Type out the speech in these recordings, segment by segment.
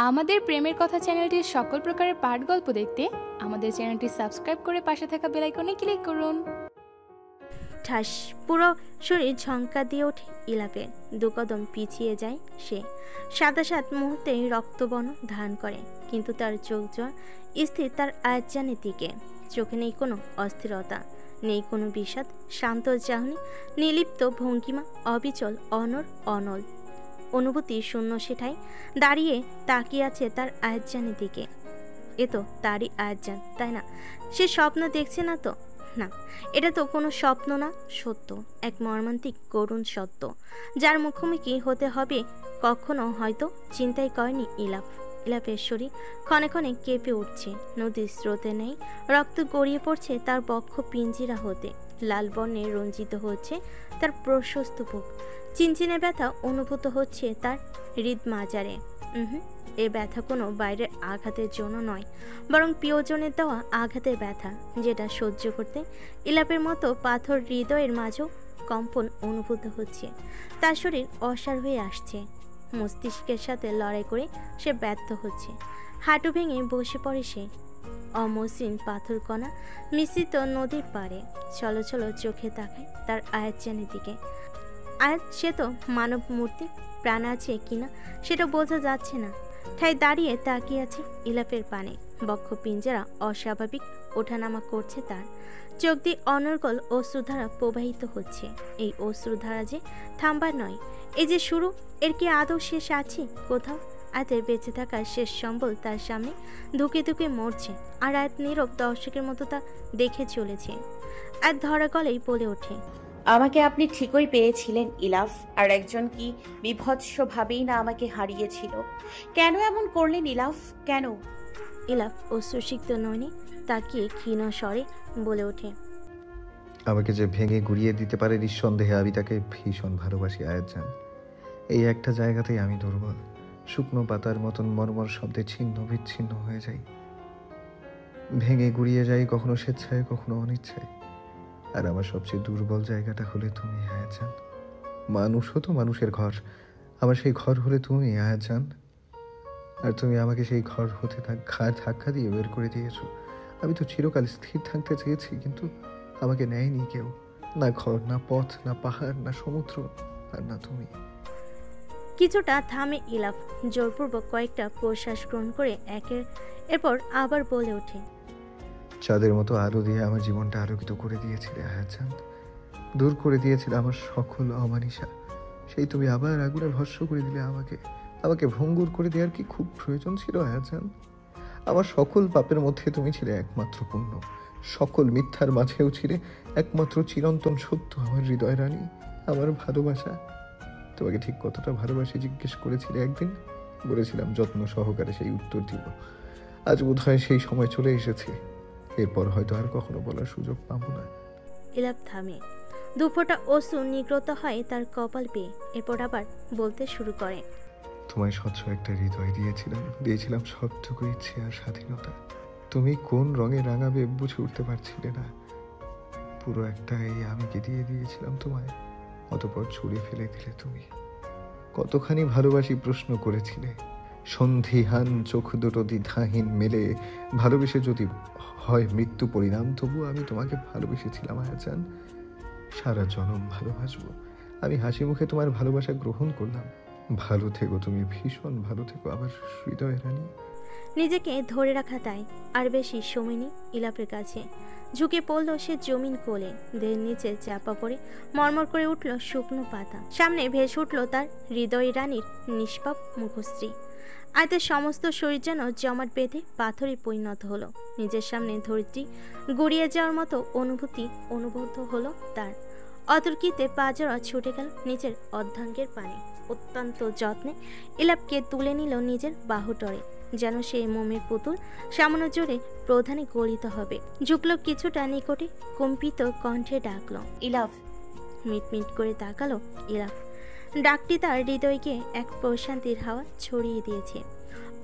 আমাদের প্রেমের কথা চ্যানেলটির সকল প্রকারের পাঠ গল্প দেখতে আমাদের চ্যানেলটি সাবস্ক্রাইব করে পাশে থাকা বেল আইকনে ক্লিক করুন। ঠাস পুরো শরীর ঝঙ্কার দিয়ে ওঠে ইলাপের। দু কদম পিছিয়ে যায় সে। সাত মুহূর্তেই রক্তবর্ণ ধারণ করে, কিন্তু তার চোখ জোড়া স্থির তার আয়াতজানের দিকে। চোখে নেই কোনো অস্থিরতা, নেই কোনো বিষাদ, শান্ত চাহনি, নিলিপ্ত ভঙ্গিমা, অবিচল, অনল অনুভূতি শূন্য সেটাই দাঁড়িয়ে তাকিয়ে আছে তার আয়াতজানের দিকে। এ তো তারই আয়াতজান, তাই না? সে স্বপ্ন দেখছে না তো? না, এটা তো কোনো স্বপ্ন না, সত্য, এক মর্মান্তিক করুণ সত্য, যার মুখোমুখি হতে হবে কখনো হয়তো চিন্তাই করেনি ইলাপের শরীর ক্ষণে ক্ষণে কেঁপে উঠছে। নদীর স্রোতে নেই রক্ত গড়িয়ে পড়ছে তার বক্ষ পিঞ্জিরা হতে। লাল বর্ণে রঞ্জিত হচ্ছে তার প্রশস্ত বুক। চিনচিনে ব্যথা অনুভূত হচ্ছে তার হৃদ মাজারে। এ ব্যথা কোনো বাইরের আঘাতের জন্য নয়, বরং প্রিয়জনের দেওয়া আঘাতের ব্যথা, যেটা সহ্য করতে ইলাপের মতো পাথর হৃদয়ের মাঝেও কম্পন অনুভূত হচ্ছে। তার শরীর অসাড় হয়ে আসছে, মস্তিষ্কের সাথে লড়াই করে সে ব্যর্থ হচ্ছে। হাঁটু ভেঙে বসে পড়ে সে অমসৃণ পাথর কণা মিশ্রিত নদীর পাড়ে। চলো চলো চোখে তাকায় তার আয়াতজানের দিকে। আয়াত সে তো মানব মূর্তি, প্রাণ আছে কিনা সেটা বোঝা যাচ্ছে না। ঠাই দাঁড়িয়ে তাকিয়ে আছে ইলাপের পানে। বক্ষ পিঞ্জরা অস্বাভাবিক ওঠানামা করছে তার। চোখ দিয়ে অনর্গল অশ্রুধারা প্রবাহিত হচ্ছে। এই অশ্রুধারা যে থামবার নয়, এই যে শুরু, এর কি আদৌ শেষ আছে কোথাও? আয়াতের বেঁচে থাকার শেষ সম্বল তার সামনে ধুকে ধুকে মরছে, আর আয়াত নীরব দর্শকের মতো তা দেখে চলেছে। আয়াত ধরা গলেই বলে ওঠে, আমাকে আপনি ঠিকই পেয়েছিলেন ইলাফ, আর একজন কি বিভৎসভাবেই না আমাকে হারিয়েছিল। কেন এমন করলেন ইলাফ, কেন? ইলাফ অশ্রুসিক্ত নয়নে তাকিয়ে ক্ষীণ স্বরে বলে ওঠে, আমাকে যে ভেঙে গুড়িয়ে দিতে পারে নিঃসন্দেহে আমি তাকে ভীষণ ভালোবাসি আয়াতজান। এই একটা জায়গাতেই আমি দুর্বল, শুকনো পাতার মতন মর্মর শব্দে ছিন্ন বিচ্ছিন্ন হয়ে যাই, ভেঙে গুড়িয়ে যাই, কখনো স্বেচ্ছায় কখনো অনিচ্ছায়। আর আমার সবচেয়ে দুর্বল জায়গাটা হলে তুমি আয়াতজান। মানুষও তো মানুষের ঘর, আমার সেই ঘর হলে তুমি আয়াতজান। আর তুমি আমাকে সেই ঘর হতে ধাক্কা দিয়ে বের করে দিয়েছো। আমি তো চিরকাল স্থির থাকতে চেয়েছি, কিন্তু আমাকে নেয়নি কেউ। না ঘর, না পথ, না পাহাড়, না সমুদ্র, আর না তুমি। কিছুটা থামে ইলাফ, জোরপূর্বক কয়েকটা প্রশ্বাস গ্রহণ করে এরপর আবার বলে ওঠে, চাঁদের মতো আলো দিয়ে আমার জীবনটা আলোকিত করে দিয়েছিলে আয়াতজান। দূর করে দিয়েছিলে আমার সকল অমানিসা। সেই তুমি আবার আগুনে ভস্ম করে দিলে আমাকে ভঙ্গুর করে দেওয়ার কি খুব প্রয়োজন ছিল আয়াতজান? আমার সকল পাপের মধ্যে তুমি ছিলে একমাত্র পুণ্য, সকল মিথ্যার মাঝেও ছিলে একমাত্র চিরন্তন সত্য। আমার হৃদয় রানী, আমার ভালোবাসা। তোমাকে ঠিক কতটা ভালোবাসি জিজ্ঞেস করেছিলে একদিন, বলেছিলাম যত্ন সহকারে সেই উত্তর দিব। আজ বোধহয় সেই সময় চলে এসেছে, এরপর হয়তো আর কখনো বলার সুযোগ পাবো না। ইলাপ থামে, দুফোঁটা অশ্রু নিগ্রত হয় তার কপাল পেয়ে। এরপর আবার বলতে শুরু করে, তোমায় স্বচ্ছ একটা হৃদয় দিয়েছিলাম সবটুকু ইচ্ছে আর স্বাধীনতা। তুমি কোন রঙে রাঙাবে বুঝে উঠতে পারছিলে না। পুরো একটা এই আমিকে দিয়ে দিয়েছিলাম তোমায়, অতপর ছুঁড়ে ফেলে দিলে তুমি। কতখানি ভালোবাসি প্রশ্ন করেছিলে, সন্ধিহান চোখ দুটো দ্বিধাহীন মেলে। ভালোবেসে যদি হয় মৃত্যু পরিণাম, তবু আমি তোমাকে ভালোবেসেছিলাম আয়াতজান। সারা জনম ভালোবাসবো। আমি হাসি মুখে তোমার ভালোবাসা গ্রহণ করলাম। ভালো থেকো তুমি, ভীষণ ভালো থেকো আমার হৃদয় রানী। নিজেকে ধরে রাখা তাই আর বেশি সময় নেই ইলাপের কাছে। ঝুঁকে পড়ল সে জমিন কোলে, দেহের নিচে চাপা পড়ে মরমর করে উঠল শুকনো পাতা। সামনে ভেসে উঠল তার হৃদয় রানীর নিষ্পাপ মুখশ্রী। আয়তের সমস্ত শরীর যেন জমাট বেঁধে পাথরে পরিণত হলো। নিজের সামনে ধরিত্রী গড়িয়ে যাওয়ার মতো অনুভূতি অনুভূত হলো তার। অতর্কিতে পাজরা ছুটে গেল নিজের অর্ধাঙ্গের পানে। অত্যন্ত যত্নে ইলাপকে তুলে নিল নিজের বাহুটরে, যেন সে মোমের পুতুল সামান্য জোরে প্রধানে গলিত হবে। ঝুঁকল কিছুটা নিকটে, কম্পিত কণ্ঠে ডাকল, ইলাফ। মিটমিট করে তাকালো ইলাফ। ডাকটি তার হৃদয়কে এক প্রশান্তির হাওয়া ছড়িয়ে দিয়েছে।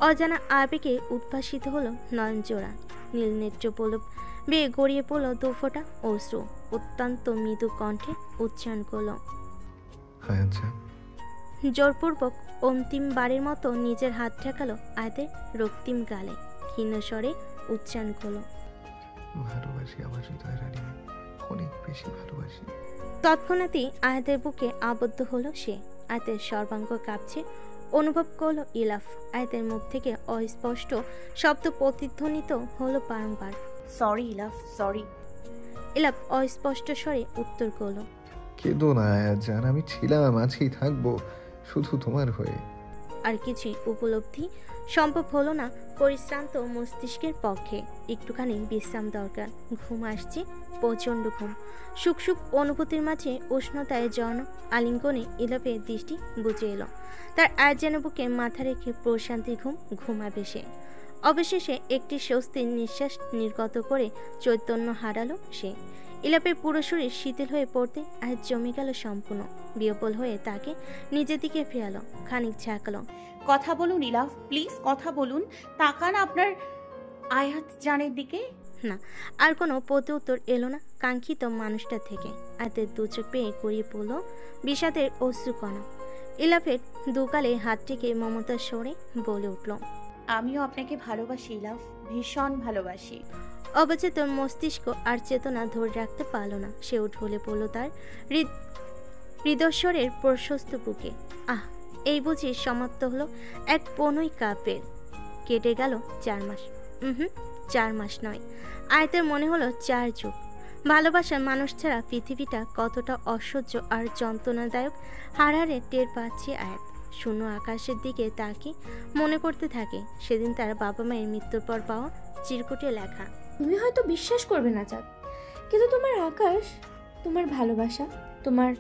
অজানা আবেগে উদ্ভাসিত হলো নয়নজোড়া। নীল নেত্র পলব বেয়ে গড়িয়ে পড়ল দুফোঁটা অশ্রু। অত্যন্ত মৃদু কণ্ঠে উচ্চারণ করল, আয়াতজান। জোরপূর্বক অন্তিমবারের মতো নিজের হাত ঠেকালো আয়াতের রক্তিম গালে, ক্ষীণ স্বরে উচ্চারণ করলো, ভালোবাসি আমার হৃদয় রানী, অনেক বেশি ভালোবাসি। তৎক্ষণাৎই আয়াতের বুকে আবদ্ধ হলো সে। আয়াতের সর্বাঙ্গ কাঁপছে। অনুভব করলো ইলাফ। আয়াতের মুখ থেকে অস্পষ্ট শব্দ প্রতিধ্বনিত হলো বারংবার। Sorry Ilaf, sorry. ইলাফ অস্পষ্ট স্বরে উত্তর করলো, কেঁদো না আয়াত জান, আমি ছিলাম, আছেই থাকবো, শুধু তোমার হয়ে। আর কিছুই উপলব্ধি সম্ভব হলো না পরিশ্রান্ত মস্তিষ্কের পক্ষে। একটুখানি বিশ্রাম দরকার। ঘুম আসছে, প্রচণ্ড ঘুম। সুখ সুখ অনুভূতির মাঝে উষ্ণতায় জন আলিঙ্গনে ইলাফের দৃষ্টি বুঝে এলো। তার আজ যেন বুকে মাথা রেখে প্রশান্তি ঘুমাবে সে। অবশেষে একটি স্বস্তির নিঃশ্বাস নির্গত করে চৈতন্য হারালো সে। ইলাপের পুরো শরীর শিথিল হয়ে পড়তে আজ জমে গেল সম্পূর্ণ। বিহ্বল হয়ে তাকে নিজের দিকে ফেরালো, খানিক ঝাঁকালো। কথা বলুন ইলাফ, প্লিজ কথা বলুন। তাকান আপনার আয়াত জানের দিকে। না, আর কোনো প্রত্যুত্তর এলো না কাঙ্ক্ষিত মানুষটা থেকে। আয়াতের দু চোখ পেয়ে গড়িয়ে পড়ল বিষাদের অশ্রুকণা। ইলাফের দুগালে হাত টেকে মমতার স্বরে বলে উঠল, আমিও আপনাকে ভালোবাসি ইলাফ, ভীষণ ভালোবাসি। অবচেতন মস্তিষ্ক আর চেতনা ধরে রাখতে পারল না। সে ঢলে পড়ল তার হৃদস্বরের প্রশস্ত বুকে। আহ, এই বুঝি সমাপ্ত হলো এক পনই কাপের। কেটে গেল 4 মাস। 4 মাস নয়, আয়াতের মনে হলো 4 যুগ। ভালোবাসার মানুষ ছাড়া পৃথিবীটা কতটা অসহ্য আর যন্ত্রণাদায়ক হাড়ে টের পাচ্ছে আয়াত। শূন্য আকাশের দিকে তাকে মনে করতে থাকে সেদিন তার বাবা মায়ের মৃত্যুর পর পাওয়া চিরকুটে লেখা। তুমি হয়তো বিশ্বাস করবে না চাঁদ, কিন্তু তোমার আকাশ, তোমার ভালোবাসা, তোমার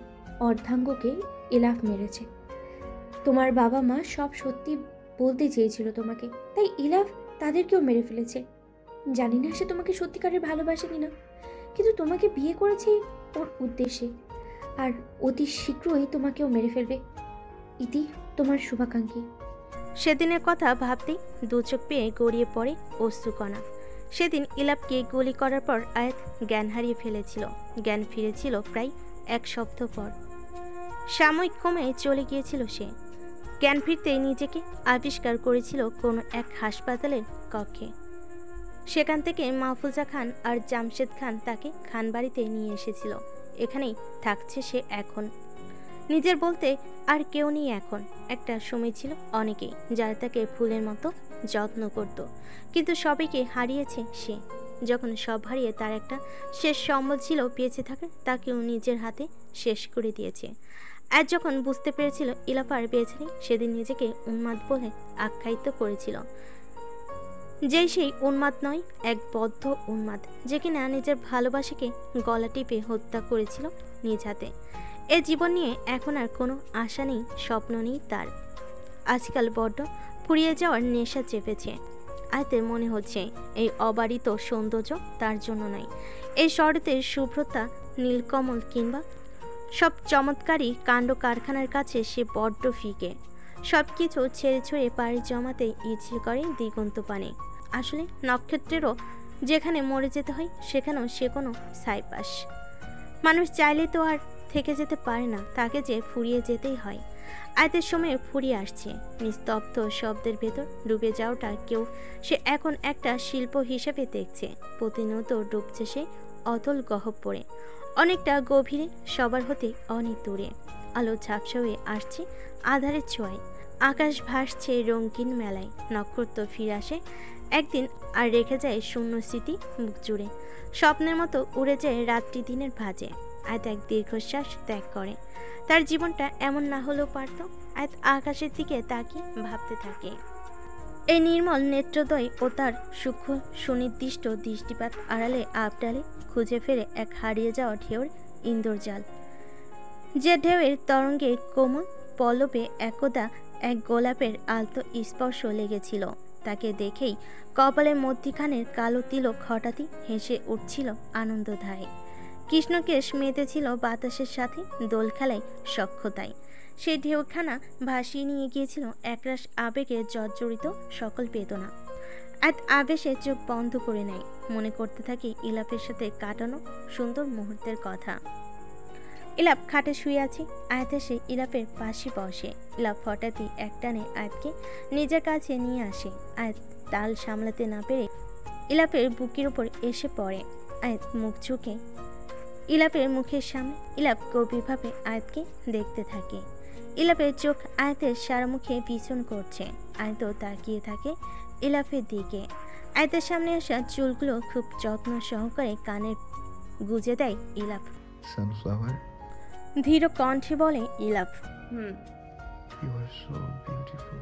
অর্ধাঙ্গকে ইলাফ মেরেছে। তোমার বাবা মা সব সত্যি বলতে চেয়েছিল তোমাকে, তাই ইলাফ তাদেরকেও মেরে ফেলেছে। জানি না সে তোমাকে সত্যিকারের ভালোবাসে কিনা, কিন্তু তোমাকে বিয়ে করেছে ওর উদ্দেশ্যে, আর অতি শীঘ্রই তোমাকেও মেরে ফেলবে। ইতি তোমার শুভাকাঙ্ক্ষী। সেদিনের কথা ভাবতেই দু চোখ পেয়ে গড়িয়ে পড়ে অশ্রুকণা। সেদিন ইলাপকে গুলি করার পর আয়াত জ্ঞান হারিয়ে ফেলেছিল। জ্ঞান ফিরেছিল প্রায় 1 সপ্তাহ পর। সাময়িক কমে চলে গিয়েছিল সে। জ্ঞান ফিরতেই নিজেকে আবিষ্কার করেছিল কোনো এক হাসপাতালের কক্ষে। সেখান থেকে মাহফুজা খান আর জামশেদ খান তাকে খানবাড়িতে নিয়ে এসেছিল। এখানেই থাকছে সে এখন। নিজের বলতে আর কেউ নেই এখন। একটা সময় ছিল অনেকেই যারা তাকে ফুলের মতো যত্ন করত, কিন্তু সবাইকে হারিয়েছে সে। যখন সব হারিয়ে তার একটা শেষ সম্বল ছিল বেঁচে থাকা, তাকেও নিজের হাতে শেষ করে দিয়েছে। আজ যখন বুঝতে পেরেছিল ইলাফ আর বেঁচে নেই, সেদিন নিজেকে উন্মাদ বলে আখ্যায়িত করেছিল। যেই সেই উন্মাদ নয়, এক বদ্ধ উন্মাদ, যে কিনা নিজের ভালোবাসাকে গলা টিপে হত্যা করেছিল নিজ হাতে। এ জীবন নিয়ে এখন আর কোনো আশা নেই, স্বপ্ন নেই তার। আজকাল বড্ড ফুরিয়ে যাওয়ার নেশা চেপেছে। আয়তের মনে হচ্ছে এই অবারিত সৌন্দর্য তার জন্য নয়। এই শরতের শুভ্রতা, নীলকমল কিংবা সব চমৎকারী কাণ্ড কারখানার কাছে সে বড্ড ফিকে। সব কিছু ছেড়ে ছড়ে পাড়ি জমাতে ইচ্ছে করে দিগন্ত পানে। আসলে নক্ষত্রেরও যেখানে মরে যেতে হয়, সেখানেও সে কোনো সাইপাস। মানুষ চাইলে তো আর থেকে যেতে পারে না, তাকে যে ফুরিয়ে যেতেই হয়। আয়তের সময় ফুরিয়ে আসছে। নিস্তব্ধ শব্দের ভেতর ডুবে যাওয়াটা কেউ সে এখন একটা শিল্প হিসেবে দেখছে। প্রতিনিয়ত ডুবছে সে অতল গহ্বরে, অনেকটা গভীরে, সবার হতে অনেক দূরে। আলো ঝাপসা হয়ে আসছে আধারের ছোঁয়ায়। আকাশ ভাসছে রঙিন মেলায়। নক্ষত্র ফিরে আসে একদিন আর রেখে যায় শূন্য স্মৃতি মুখ জুড়ে। স্বপ্নের মতো উড়ে যায় রাত্রি দিনের ভাঁজে। আয়াত এক দীর্ঘশ্বাস ত্যাগ করে। তার জীবনটা এমন না হলেও পারত। আয়াত আকাশের দিকে তাকিয়ে ভাবতে থাকে। এই নির্মল নেত্রদ্বয় ও তার সূক্ষ্ম সুনির্দিষ্ট দৃষ্টিপাত আড়ালে আবডালে খুঁজে ফেরে এক হারিয়ে যাওয়া ঢেউর ইন্দ্রজাল। যে ঢেউয়ের তরঙ্গে কোমল পল্লবে একদা এক গোলাপের আলতো স্পর্শ লেগেছিল। তাকে দেখেই কপালের মধ্যিখানের কালো তিলক হঠাৎই হেসে উঠছিল আনন্দধায়ে। কৃষ্ণকেশ মেতেছিল বাতাসের সাথে দোল খেলায় সক্ষতায়। সেই ঢেউখানা ভাসিয়ে নিয়ে গিয়েছিল একরাশ আবেগে জর্জরিত সকল বেদনা। এক আবেশে চোখ বন্ধ করে নেয়। মনে করতে থাকে ইলাফের সাথে কাটানো সুন্দর মুহূর্তের কথা। ইলাপ খাটে শুয়ে আছে। আয়াত এসে ইলাপের পাশে বসে। ইলাপ হঠাৎই একটানে আয়াতকে নিজের কাছে নিয়ে আসে। আয়াত তাল সামলাতে না পেরে ইলাপের বুকের উপর এসে পড়ে। আয়াত মুখ ঝুঁকে ইলাপের মুখের সামনে। ইলাপ গভীরভাবে আয়াতকে দেখতে থাকে। ইলাপের চোখ আয়াতের সারা মুখে পিছন করছে। আয়াতও তাকিয়ে থাকে ইলাপের দিকে। আয়াতের সামনে আসা চুলগুলো খুব যত্ন সহকারে কানে গুজে দেয় ইলাপ। সানফ্লাওয়ার, ধীর কণ্ঠে বলে ইলাপ। You are so beautiful.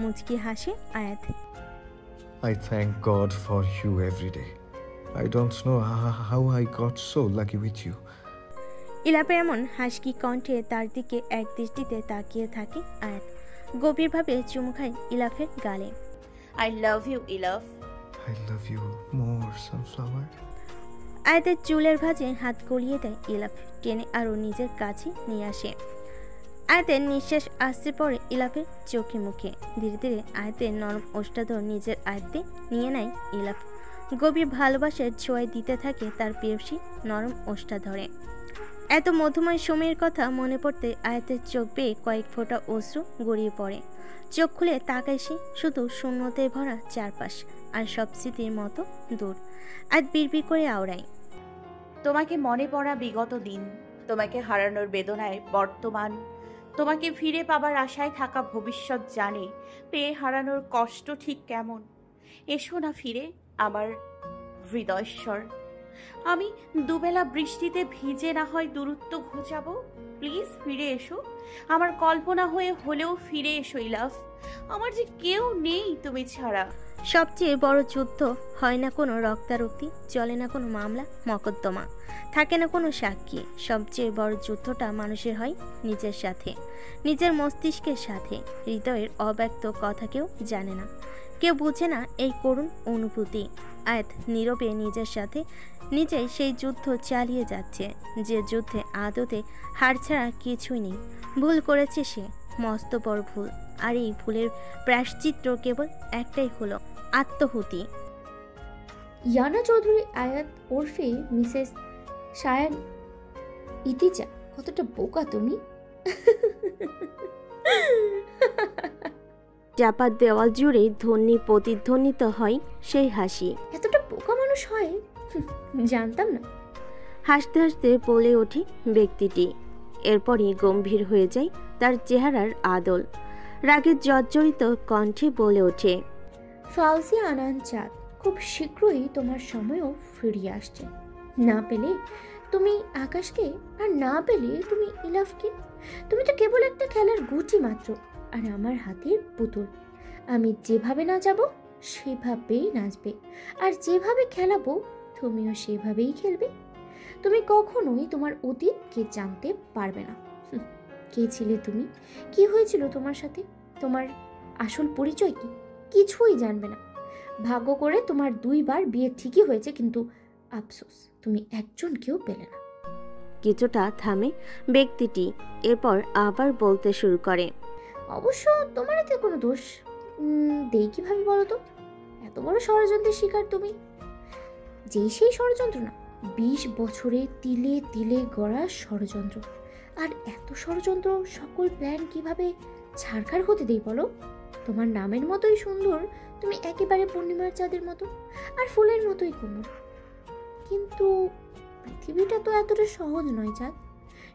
মুচকি হাসে আয়াত। I thank God for you every day. I don't know how I got so lucky with you. ইলাপের এমন হাসকি কণ্ঠে তার দিকে এক দৃষ্টিতে তাকিয়ে থাকে আয়াত। গভীরভাবে চুমু খায় ইলাফের গালে। I love you Ilaf. I love you more, Sunflower. আয়াতের চুলের ভাঁজে হাত গলিয়ে দেয় ইলাফ। টেনে আরও নিজের কাছে নিয়ে আসে। আয়াতের নিঃশ্বাস আসতে পড়ে ইলাফের চোখে মুখে। ধীরে ধীরে আয়াতের নরম ওষ্ঠাধর নিজের আয়ত্তে নিয়ে নেয় ইলাফ। গভীর ভালোবাসার ছোঁয়ায় দিতে থাকে তার প্রেয়সী নরম ওষ্ঠাধরে। এত মধুময় সময়ের কথা মনে পড়তে আয়াতের চোখ বেয়ে কয়েক ফোঁটা অশ্রু গড়িয়ে পড়ে। চোখ খুলে তাকায় সে, শুধু শূন্যতায় ভরা চারপাশ আর সব স্মৃতির মতো দূর। আয়াত বিড়বিড় করে আওড়ায়। তোমাকে মনে পড়া বিগত দিন, তোমাকে হারানোর বেদনায় বর্তমান, তোমাকে ফিরে পাবার আশায় থাকা ভবিষ্যৎ জানে পেয়ে হারানোর কষ্ট ঠিক কেমন। এসো না ফিরে আমার হৃদয়স্বর। আমি দুবেলা বৃষ্টিতে ভিজে না হয় দূরত্ব ঘুচাবো। প্লিজ ফিরে এসো, আমার কল্পনা হয়ে হলেও ফিরে এসো ইলাফ। আমার যে কেউ নেই তুমি ছাড়া। সবচেয়ে বড় যুদ্ধ হয় না কোনো রক্তারক্তি, চলে না কোনো মামলা মকদ্দমা, থাকে না কোনো সাক্ষী। সবচেয়ে বড় যুদ্ধটা মানুষের হয় নিজের সাথে, নিজের মস্তিষ্কের সাথে। হৃদয়ের অব্যক্ত কথা কেউ জানে না, কেউ বুঝে না এই করুণ অনুভূতি। আয়াত নীরবে নিজের সাথে নিজেই সেই যুদ্ধ চালিয়ে যাচ্ছে, যে যুদ্ধে আদতে হার ছাড়া কিছুই নেই। ভুল করেছে সে, মস্ত বড় ভুল। আর এই ভুলের প্রায়শ্চিত্ত কেবল একটাই হলো আত্মহুতি। ইয়ানা চৌধুরী আয়াত ওরফে মিসেস সায়ান ইতিজা, কতটা বোকা তুমি। চাপার দেওয়াল জুড়ে ধ্বনি প্রতিধ্বনিত হয় সেই হাসি। এতটা বোকা মানুষ হয় জানতাম না। হাসতে হাসতে বলে ওঠে ব্যক্তিটি। এরপরই গম্ভীর হয়ে যায় তার চেহারার আদল। রাগের জর্জরিত কণ্ঠে বলে ওঠে, ফাউজিয়া আনান চাঁদ খুব শীঘ্রই তোমার সময়ও ফিরিয়ে আসছে। না পেলে তুমি আকাশকে, আর না পেলে তুমি ইলাফকে। তুমি তো কেবল একটা খেলার গুটি মাত্র, আর আমার হাতের পুতুল। আমি যেভাবে নাচাবো সেভাবেই নাচবে, আর যেভাবে খেলাবো তুমিও সেভাবেই খেলবে। তুমি কখনোই তোমার অতীতকে জানতে পারবে না। কে ছিলে তুমি, কি হয়েছিল তোমার সাথে, তোমার আসল পরিচয় কি, কিছুই জানবে না। ভাগ্য করে তোমার 2 বার বিয়ে ঠিকই হয়েছে, কিন্তু আফসোস তুমি একজনকেও পেলে না। কিছুটা থামে ব্যক্তিটি, এরপর আবার বলতে শুরু করে, অবশ্য তোমার এতে কোনো দোষ দেই কিভাবে বলো তো। এত বড় ষড়যন্ত্রের শিকার তুমি, যেই সেই ষড়যন্ত্র না, 20 বছরে তিলে তিলে গড়া ষড়যন্ত্র। আর এত ষড়যন্ত্র, সকল প্ল্যান কিভাবে ছারখার হতে দেই বলো। তোমার নামের মতোই সুন্দর, তুমি একেবারে পূর্ণিমার চাঁদের মতো, আর ফুলের মতোই কোমল। কিন্তু পৃথিবীটা তো এতটা সহজ নয় চাঁদ।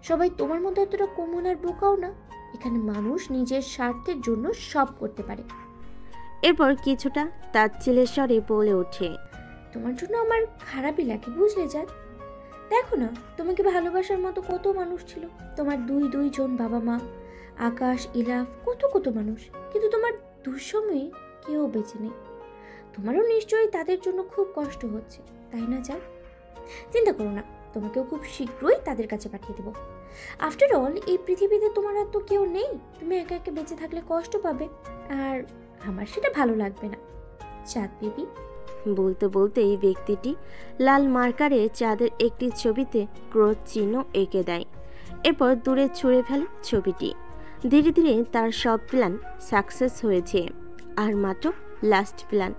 সবাই তোমার মতো এতটা কোমল আর বোকাও না। এখানে মানুষ নিজের স্বার্থের জন্য সব করতে পারে। এরপর কিছুটা তাচ্ছিল্যের স্বরে বলে ওঠে, তোমার জন্য আমার খারাপই লাগে বুঝলে চাঁদ। দেখো না, তোমাকে ভালোবাসার মতো কত মানুষ ছিল। তোমার 2 জন বাবা মা, আকাশ, ইলাফ, কত কত মানুষ। কিন্তু তোমার দুঃসময়ে কেউ বেঁচে নেই। তোমারও নিশ্চয়ই তাদের জন্য খুব কষ্ট হচ্ছে, তাই না চাঁদ? চিন্তা করো না, তোমাকেও খুব শীঘ্রই তাদের কাছে পাঠিয়ে দেবো। আফটার অল, এই পৃথিবীতে তোমার আর তো কেউ নেই। তুমি একা একা বেঁচে থাকলে কষ্ট পাবে, আর আমার সেটা ভালো লাগবে না চাঁদ বেবি। বলতে বলতে এই ব্যক্তিটি লাল মার্কারে চাঁদের একটি ছবিতে ক্রোধ চিহ্ন এঁকে দেয়। এরপর দূরে ছুঁড়ে ফেলে ছবিটি। ধীরে ধীরে তার সব প্ল্যান সাকসেস হয়েছে, আর মাত্র লাস্ট প্ল্যান।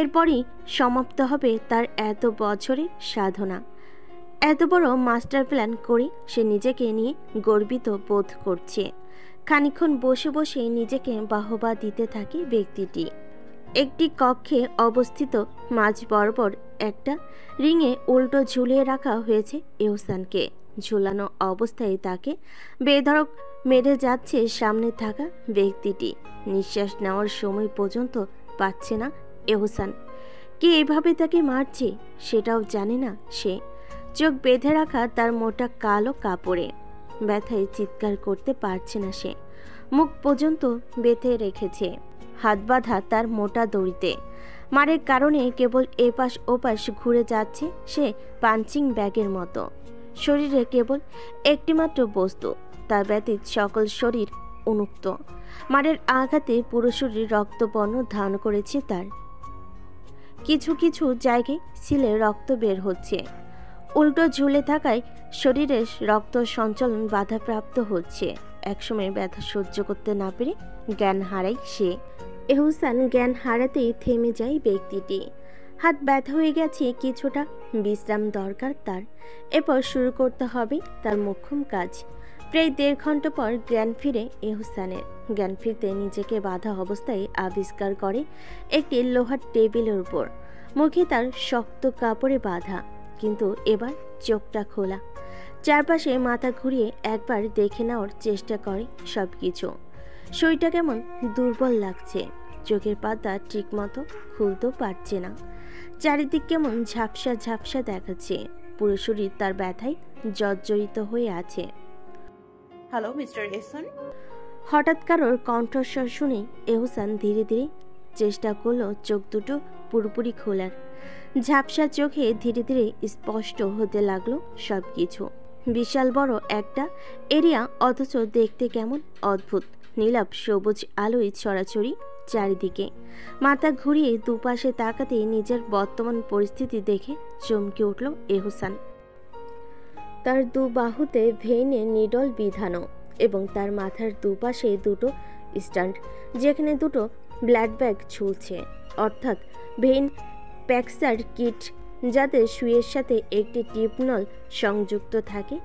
এরপরই সমাপ্ত হবে তার এত বছরের সাধনা। এত বড় মাস্টার প্ল্যান করে সে নিজেকে নিয়ে গর্বিত বোধ করছে। খানিকক্ষণ বসে বসে নিজেকে বাহবা দিতে থাকে ব্যক্তিটি। একটি কক্ষে অবস্থিত মাঝ বরাবর একটা রিংয়ে উল্টো ঝুলিয়ে রাখা হয়েছে এহসানকে। ঝুলানো অবস্থায় তাকে বেধড়ক মেরে যাচ্ছে সামনে থাকা ব্যক্তিটি। নিঃশ্বাস নেওয়ার সময় পর্যন্ত পাচ্ছে না এহসান। কে এভাবে তাকে মারছে সেটাও জানে না সে। চোখ বেঁধে রাখা তার মোটা কালো কাপড়ে। ব্যথায় চিৎকার করতে পারছে না সে। মুখ পর্যন্ত বেঁধে রেখেছে, হাত বাঁধা তার মোটা দড়িতে। মারের কারণে কেবল এপাশ ওপাশ ঘুরে যাচ্ছে সে পাঞ্চিং ব্যাগের মতো। শরীরে কেবল একটিমাত্র বস্তু, তার ব্যতীত সকল শরীর উন্মুক্ত। মারের আঘাতে পুরো শরীর রক্তবর্ণ ধারণ করেছে তার। কিছু কিছু জায়গায় সিলে রক্ত বের হচ্ছে। উল্টো ঝুলে থাকায় শরীরের রক্ত সঞ্চালন বাধাপ্রাপ্ত হচ্ছে। একসময় ব্যথা সহ্য করতে না পেরে জ্ঞান হারায় সে। এহসান জ্ঞান হারাতেই থেমে যায় ব্যক্তিটি। হাত ব্যথা হয়ে গেছে, কিছুটা বিশ্রাম দরকার তার। এরপর শুরু করতে হবে তার মোক্ষম কাজ। প্রায় 1.5 ঘন্টা পর জ্ঞান ফিরে এহসানের। জ্ঞান ফিরতে নিজেকে বাধা অবস্থায় আবিষ্কার করে একটি লোহার টেবিলের উপর। মুখে তার শক্ত কাপড়ে বাঁধা, কিন্তু এবার চোখটা খোলা। চারপাশে মাথা ঘুরিয়ে একবার দেখে নেওয়ার চেষ্টা করে সব কিছু। শরীরটা কেমন দুর্বল লাগছে, চোখের পাতা ঠিকমতো খুলতেও পারছে না। চারিদিক কেমন ঝাপসা ঝাপসা দেখাচ্ছে। পুরো শরীর তার ব্যথায় জর্জরিত হয়ে আছে। হ্যালো মিস্টার এহসান। হঠাৎ কারোর কণ্ঠস্বর শুনে এহসান ধীরে ধীরে চেষ্টা করলো চোখ দুটো পুরোপুরি খোলার। ঝাপসা চোখে ধীরে ধীরে স্পষ্ট হতে লাগলো সব কিছু। বিশাল বড় একটা এরিয়া, অথচ দেখতে কেমন অদ্ভুত। নীলাভ সবুজ আলোয় ছড়াছড়ি চারিদিকে। মাথা ঘুরিয়ে দুপাশে তাকাতে নিজের বর্তমান পরিস্থিতি দেখে চমকে উঠল এহসান। তার দু বাহুতে ভেইনে নিডল বিধানো এবং তার মাথার দুপাশে দুটো স্ট্যান্ড, যেখানে দুটো ব্লাড ব্যাগ ঝুলছে, অর্থাৎ ভেইন প্যাক্সার কিট, যাতে সুইয়ের সাথে একটি টিপনল সংযুক্ত থাকে,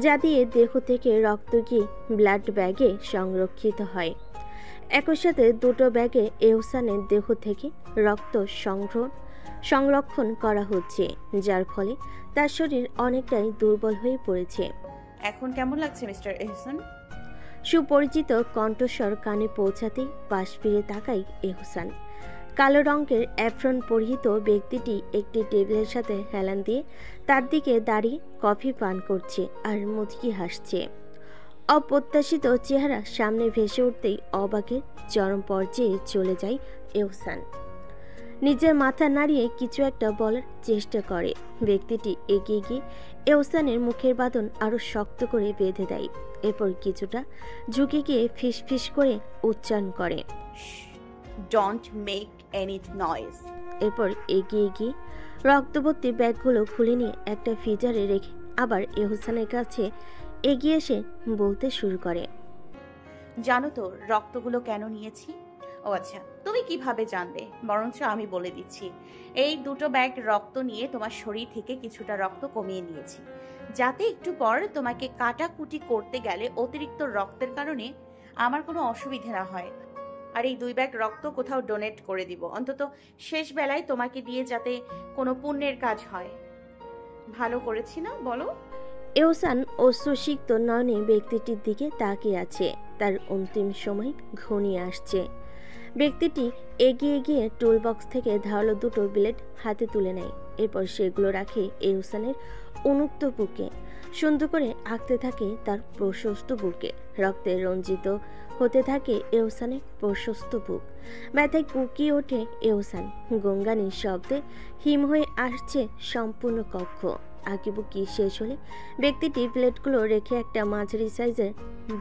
যা দিয়ে দেহ থেকে রক্ত গিয়ে ব্লাড ব্যাগে সংরক্ষিত হয়। একই সাথে দুটো ব্যাগে এহসানের দেহ থেকে রক্ত সংরক্ষণ করা হচ্ছে, যার ফলে তার শরীর অনেকটাই দুর্বল হয়ে পড়েছে। এখন কেমন লাগছে মিস্টার এহসান? সুপরিচিত কণ্ঠস্বর কানে পৌঁছাতেই পাশ ফিরে তাকায় এহসান। কালো রঙের অ্যাপ্রন পরিহিত ব্যক্তিটি একটি টেবিলের সাথে হেলান দিয়ে তার দিকে দাঁড়িয়ে কফি পান করছে আর মুচকি হাসছে। অপ্রত্যাশিত চেহারা সামনে ভেসে উঠতেই অবাকের চরম পর্যায়ে চলে যায় এহসান। নিজের মাথা নাড়িয়ে কিছু একটা বলার চেষ্টা করে। ব্যক্তিটি এগিয়ে গিয়ে এহসানের মুখের বাঁধন আরো শক্ত করে বেঁধে দেয়। এরপর কিছুটা ঝুঁকে গিয়ে ফিস ফিস করে উচ্চারণ করে, ডোন্ট মেক এনি নয়েজ। এরপর এগিয়ে গিয়ে রক্তভর্তি ব্যাগগুলো খুলে নিয়ে একটা ফ্রিজারে রেখে আবার এহসানের কাছে এগিয়ে এসে বলতে শুরু করে, জানো তো রক্তগুলো কেন নিয়েছি? ও আচ্ছা, তুমি কিভাবে জানবে? বরঞ্চ আমি বলে দিচ্ছি। এই দুটো ব্যাগ রক্ত নিয়ে তোমার শরীর থেকে কিছুটা রক্ত কমিয়ে নিয়েছি, যাতে একটু পর তোমাকে কাটাকুটি করতে গেলে অতিরিক্ত রক্তের কারণে আমার কোনো অসুবিধা না হয়। আর এই 2 ব্যাগ রক্ত কোথাও ডোনেট করে দিব, অন্তত শেষ বেলায় তোমাকে দিয়ে, যাতে কোনো পুণ্যের কাজ হয়। ভালো করেছি না বলো? এহসান অশ্রুসিক্ত নয়নে ব্যক্তিটির দিকে তাকিয়ে আছে। তার অন্তিম সময় ঘনিয়ে আসছে। ব্যক্তিটি এগিয়ে গিয়ে টুলবক্স থেকে ধারালো দুটো ব্লেড হাতে তুলে নেয়। এরপর সেগুলো রাখে এহসানের উন্মুক্ত বুকে। সুন্দর করে আঁকতে থাকে তার প্রশস্ত বুকে। রক্তে রঞ্জিত হতে থাকে এহসানের প্রশস্ত বুক। ব্যথায় কুকিয়ে ওঠে এহসান। গঙ্গানির শব্দে হিম হয়ে আসছে সম্পূর্ণ কক্ষ। আঁকিবুকি শেষ হলে ব্যক্তিটি প্লেটগুলো রেখে একটা মাঝারি সাইজের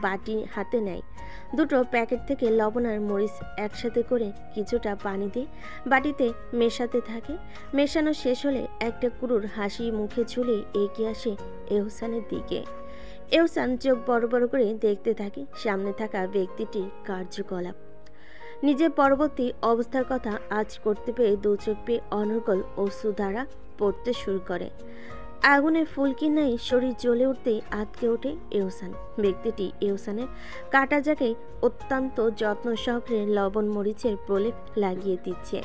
বাটি হাতে নেয়। দুটো প্যাকেট থেকে লবণ আর মরিচ একসাথে করে কিছুটা পানি দিয়ে বাটিতে মেশাতে থাকে। মেশানো শেষ হলে একটা কুরুর হাসি মুখে ঝুলে এগিয়ে আসে এহসানের দিকে। এহসান চোখ বড় বড় করে দেখতে থাকে সামনে থাকা ব্যক্তিটির কার্যকলাপ। নিজের পরবর্তী অবস্থার কথা আজ করতে পেরে দু চোখ পেয়ে অনর্গল অশ্রু দ্বারা পড়তে শুরু করে। আগুনের ফুলকি নাই শরীর জ্বলে উঠতেই আটকে ওঠে এহসান। ব্যক্তিটি এহসানের কাটা জায়গায় অত্যন্ত যত্ন সহকারে লবণ মরিচের প্রলেপ লাগিয়ে দিচ্ছে।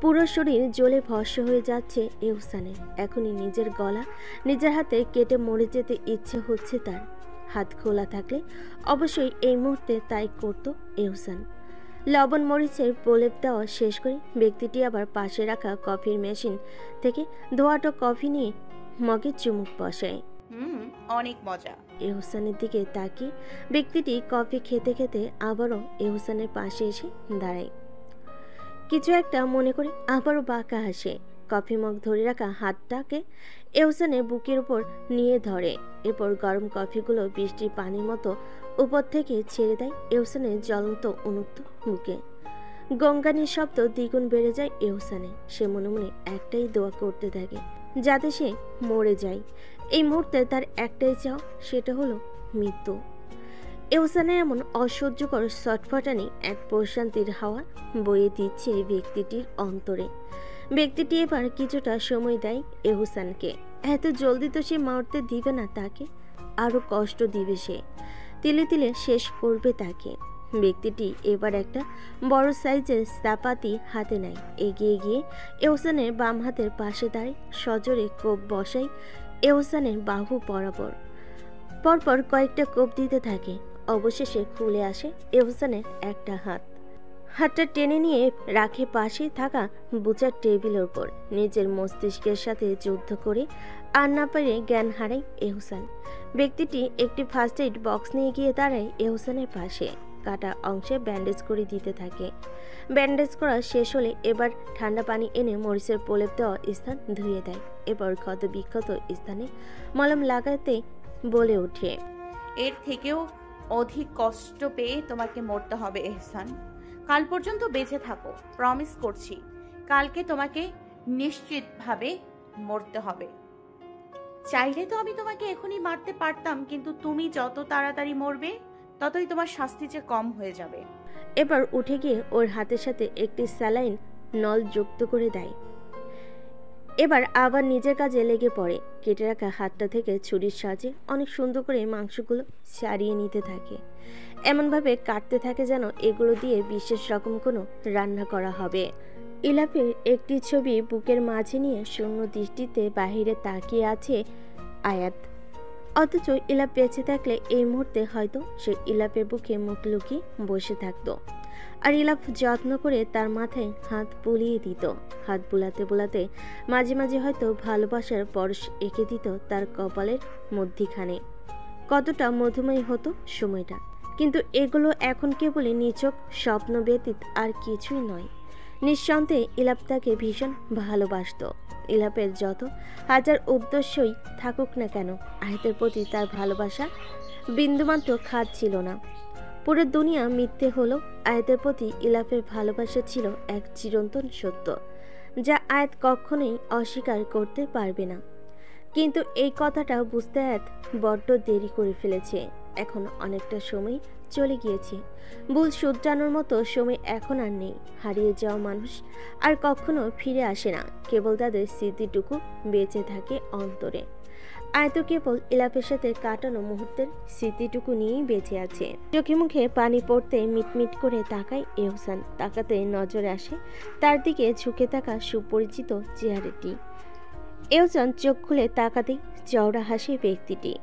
পুরো শরীর জ্বলে ভস্ম হয়ে যাচ্ছে এহসানের। এখনই নিজের গলা নিজের হাতে কেটে মরে যেতে ইচ্ছে হচ্ছে তার। হাত খোলা থাকলে অবশ্যই এই মুহূর্তে তাই করত এহসান। লবণ মরিচের প্রলেপ দেওয়া শেষ করে ব্যক্তিটি আবার পাশে রাখা কফির মেশিন থেকে ধোয়াটো কফি নিয়ে মগে চুমুক বসায়। অনেক মজা। এহসানের দিকে তাকিয়ে ব্যক্তিটি কফি খেতে খেতে আবারও এহসানের পাশে এসে দাঁড়ায়। কিছু একটা মনে করে আবারও বাঁকা হাসে। কফি মগ ধরে রাখা হাতটাকে এহসানের বুকের উপর নিয়ে ধরে। এরপর গরম কফিগুলো বৃষ্টির পানির মতো উপর থেকে ছেড়ে দেয় এহসানের জ্বলন্ত উন্মুক্ত বুকে। গঙ্গানির শব্দ দ্বিগুণ বেড়ে যায় এহসানে। সে মনে মনে একটাই দোয়া করতে থাকে, যাতে সে মরে যায়। এই মুহূর্তে তার একটাই চাও, সেটা হলো মৃত্যু। এহসানের এমন অসহ্যকর ছটফটানি এক প্রশান্তির হাওয়া বয়ে দিচ্ছে ব্যক্তিটির অন্তরে। ব্যক্তিটি এবার কিছুটা সময় দেয় এহসানকে। এত জলদি তো সে মরতে দিবে না তাকে, আরো কষ্ট দিবে সে, তিলে তিলে শেষ করবে তাকে। ব্যক্তিটি এবার একটা বড় সাইজের চাপাতি হাতে নেয়। এগিয়ে গিয়ে এহসানের বাম হাতের পাশে দাঁড়িয়ে সজোরে কোপ বসায় এহসানের বাহু বরাবর। পরপর কয়েকটা কোপ দিতে থাকে। অবশেষে খুলে আসে এহসানের একটা হাত। হাতটা টেনে নিয়ে রাখে পাশে থাকা বুচার টেবিলের উপর। নিজের মস্তিষ্কের সাথে যুদ্ধ করে আর না পেরে জ্ঞান হারায় এহসান। ব্যক্তিটি একটি ফার্স্ট এইড বক্স নিয়ে গিয়ে দাঁড়ায় এহসানের পাশে। কাটা অংশে ব্যান্ডেজ করে দিতে থাকে। ব্যান্ডেজ করা শেষ হলে এবার ঠান্ডা পানি এনে মরিচের প্রলেপ দেওয়া স্থান ধুয়ে দেয়। এবার ক্ষত বিক্ষত স্থানে মলম লাগাতে বলে ওঠে, এর থেকেও অধিক কষ্ট পেয়ে তোমাকে মরতে হবে এহসান। কাল পর্যন্ত বেঁচে থাকো, প্রমিস করছি। কালকে তোমাকে নিশ্চিতভাবে মরতে হবে। চাইলে তো আমি তোমাকে এখনই মারতে পারতাম, কিন্তু তুমি যত তাড়াতাড়ি মরবে ততই তোমার শাস্তি যে কম হয়ে যাবে। এবার উঠে গিয়ে ওর হাতের সাথে একটি স্যালাইন নল যুক্ত করে দেয়। এবার আবার নিজের কাজে লেগে পড়ে। কেটে রাখা হাতটা থেকে ছুরির সাহায্যে অনেক সুন্দর করে মাংসগুলো ছাড়িয়ে নিতে থাকে। এমনভাবে কাটতে থাকে যেন এগুলো দিয়ে বিশেষ রকম কোনো রান্না করা হবে। ইলাপের একটি ছবি বুকের মাঝে নিয়ে শূন্য দৃষ্টিতে বাহিরে তাকিয়ে আছে আয়াত। অথচ ইলাপ বেঁচে থাকলে এই মুহূর্তে হয়তো সে ইলাপের বুকে মুখ লুকিয়ে বসে থাকতো, আর ইলাপ যত্ন করে তার মাথায় হাত বুলিয়ে দিত। হাত বুলাতে বুলাতে মাঝে মাঝে হয়তো ভালোবাসার পরশ এঁকে দিত তার কপালের মধ্যিখানে। কতটা মধুময় হতো সময়টা। কিন্তু এগুলো এখন কেবলই নিছক স্বপ্ন ব্যতীত আর কিছুই নয়। নিঃসন্দেহে ইলাপ তাকে ভীষণ ভালোবাসত। ইলাপের যত হাজার উদ্দেশ্যই থাকুক না কেন, আয়াতের প্রতি তার ভালোবাসা বিন্দুমাত্র খাদ ছিল না। পুরো দুনিয়া মিথ্যে হলো, আয়াতের প্রতি ইলাপের ভালোবাসা ছিল এক চিরন্তন সত্য, যা আয়াত কখনোই অস্বীকার করতে পারবে না। কিন্তু এই কথাটা বুঝতে আয়াত বড্ড দেরি করে ফেলেছে। এখন অনেকটা সময় চলে গিয়েছে। ভুল শুধরানোর মতো সময় এখন আর নেই। হারিয়ে যাওয়া মানুষ আর কখনো ফিরে আসে না, কেবল তাদের স্মৃতিটুকু বেঁচে থাকে অন্তরে। আয়তো কেবল ইলাপের সাথে কাটানো মুহূর্তের স্মৃতিটুকু নিয়েই বেঁচে আছে। চোখে মুখে পানি পড়তে মিটমিট করে তাকায় এহসান। তাকাতে নজরে আসে তার দিকে ঝুঁকে থাকা সুপরিচিত চেহারাটি। এহসান চোখ খুলে তাকাতেই চওড়া হাসে ব্যক্তিটি।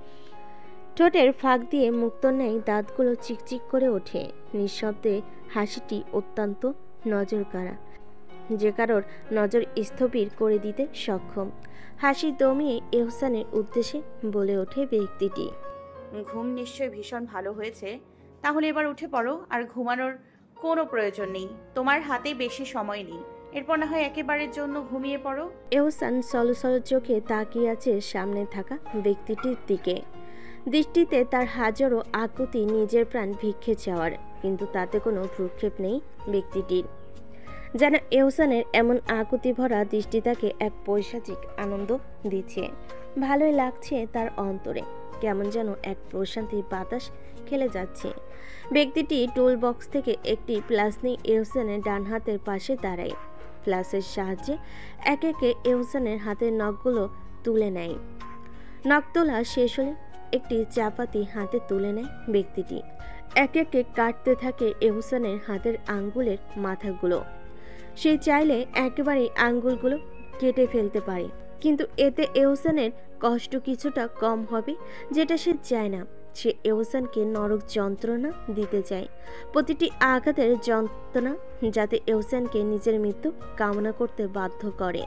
ঠোঁটের ফাঁক দিয়ে মুক্ত ন্যায় দাঁতগুলো চিকচিক করে ওঠে। নিঃশব্দে হাসিটি অত্যন্ত নজর কাড়া, যে কারোর নজর স্থবির করে দিতে সক্ষম। হাসি দমিয়ে এহসানের উদ্দেশ্যে বলে ওঠে ব্যক্তিটি, ঘুম নিশ্চয়ই ভীষণ ভালো হয়েছে। তাহলে এবার উঠে পড়ো, আর ঘুমানোর কোনো প্রয়োজন নেই। তোমার হাতে বেশি সময় নেই, এরপর না হয় একেবারের জন্য ঘুমিয়ে পড়ো। এহসান সলসল চোখে তাকিয়ে আছে সামনে থাকা ব্যক্তিটির দিকে। দৃষ্টিতে তার হাজারো আকুতি নিজের প্রাণ ভিক্ষে চাওয়ার, কিন্তু তাতে কোনো ভ্রুক্ষেপ নেই ব্যক্তিটির। যেন এহসানের এমন আকুতি ভরা দৃষ্টি তাকে এক পৈশাচিক আনন্দ দিচ্ছে। ভালোই লাগছে তার অন্তরে, কেমন যেন এক প্রশান্তির বাতাস খেলে যাচ্ছে। ব্যক্তিটি টুল বক্স থেকে একটি প্লাস নিয়ে এহসানের ডান হাতের পাশে দাঁড়ায়। প্লাসের সাহায্যে একে একে এহসানের হাতের নখগুলো তুলে নেয়। নখ তোলা শেষ হলে একটি চাপাতি হাতে তুলে নেয় ব্যক্তিটি। এক একে কাটতে থাকে এহসানের হাতের আঙ্গুলের মাথাগুলো। সে চাইলে একেবারেই আঙ্গুলগুলো কেটে ফেলতে পারে, কিন্তু এতে এহসানের কষ্ট কিছুটা কম হবে, যেটা সে চায় না। সে এহসানকে নরক যন্ত্রণা দিতে চায়, প্রতিটি আঘাতের যন্ত্রণা, যাতে এহসানকে নিজের মৃত্যু কামনা করতে বাধ্য করে।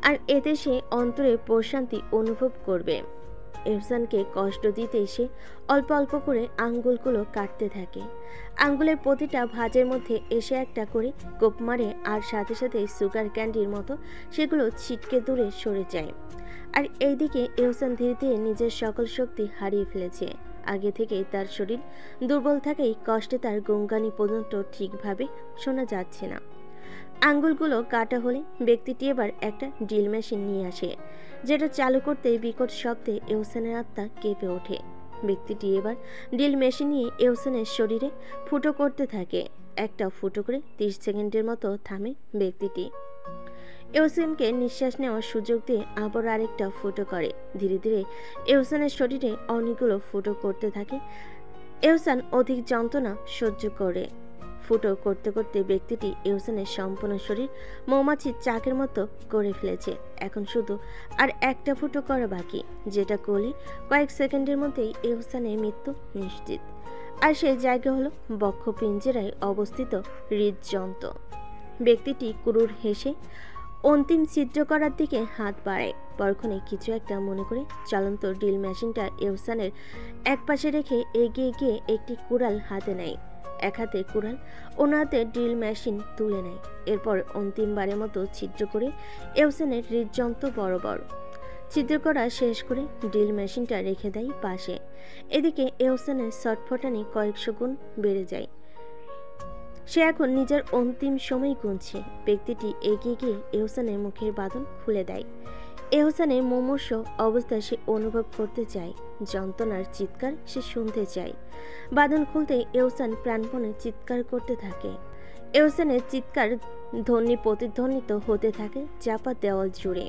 আর এতে সে অন্তরে প্রশান্তি অনুভব করবে। এহসানকে কষ্ট দিতে সে অল্প অল্প করে আঙ্গুলগুলো কাটতে থাকে। আঙ্গুলের প্রতিটা ভাঁজের মধ্যে এসে একটা করে কোপ মারে, আর সাথে সাথে সুগার ক্যান্ডির মতো সেগুলো ছিটকে দূরে সরে যায়। আর এইদিকে এহসান ধীরে ধীরে নিজের সকল শক্তি হারিয়ে ফেলেছে। আগে থেকেই তার শরীর দুর্বল থাকায় কষ্টে তার গঙ্গানি পর্যন্ত ঠিকভাবে শোনা যাচ্ছে না। আঙ্গুলগুলো কাটা হলে ব্যক্তিটি এবার একটা ড্রিল মেশিন নিয়ে আসে, যেটা চালু করতে বিকট শব্দে এহসানের আত্মা কেঁপে ওঠে। ব্যক্তিটি এবার ড্রিল মেশিন নিয়ে এহসানের শরীরে ফুটো করতে থাকে। একটা ফুটো করে 30 সেকেন্ডের মতো থামে ব্যক্তিটি। এহসানকে নিঃশ্বাস নেওয়ার সুযোগ দিয়ে আবার আরেকটা ফুটো করে। ধীরে ধীরে এহসানের শরীরে অনেকগুলো ফুটো করতে থাকে। এহসান অধিক যন্ত্রণা সহ্য করে। ফুটো করতে করতে ব্যক্তিটি এহসানের সম্পূর্ণ শরীর মৌমাছির চাকের মতো করে ফেলেছে। এখন শুধু আর একটা ফুটো করা বাকি, যেটা করলে কয়েক সেকেন্ডের মধ্যেই এহসানের মৃত্যু নিশ্চিত। আর সেই জায়গা হলো বক্ষপিঞ্জরায় অবস্থিত হৃদযন্ত্র। ব্যক্তিটি ক্রুর হেসে অন্তিম ছিদ্র করার দিকে হাত বাড়ায়। পরক্ষণে কিছু একটা মনে করে চলন্ত ড্রিল মেশিনটা এহসানের এক পাশে রেখে এগিয়ে গিয়ে একটি কুড়াল হাতে নেয়। এক হাতে কুড়াল, অন্য হাতে ড্রিল মেশিন তুলে নেয়। এরপর অন্তিমবারের মতো ছিদ্র করে এহসানের হৃদযন্ত্র বরাবর। ছিদ্র করা শেষ করে ড্রিল মেশিনটা রেখে দেয় পাশে। এদিকে এহসানের ছটফটানি কয়েকশো গুণ বেড়ে যায়। সে এখন নিজের অন্তিম সময় গুনছে। ব্যক্তিটি এগিয়ে গিয়ে এহসানের মুখের বাঁধন খুলে দেয়। এহসানের মুমূর্ষ অবস্থা সে অনুভব করতে চায়, যন্ত্রণার চিৎকার সে শুনতে চায়। বাঁধন খুলতে এহসান প্রাণপণে চিৎকার করতে থাকে। এহসানের চিৎকার ধ্বনি প্রতিধ্বনিত হতে থাকে চাপা দেওয়াল জুড়ে।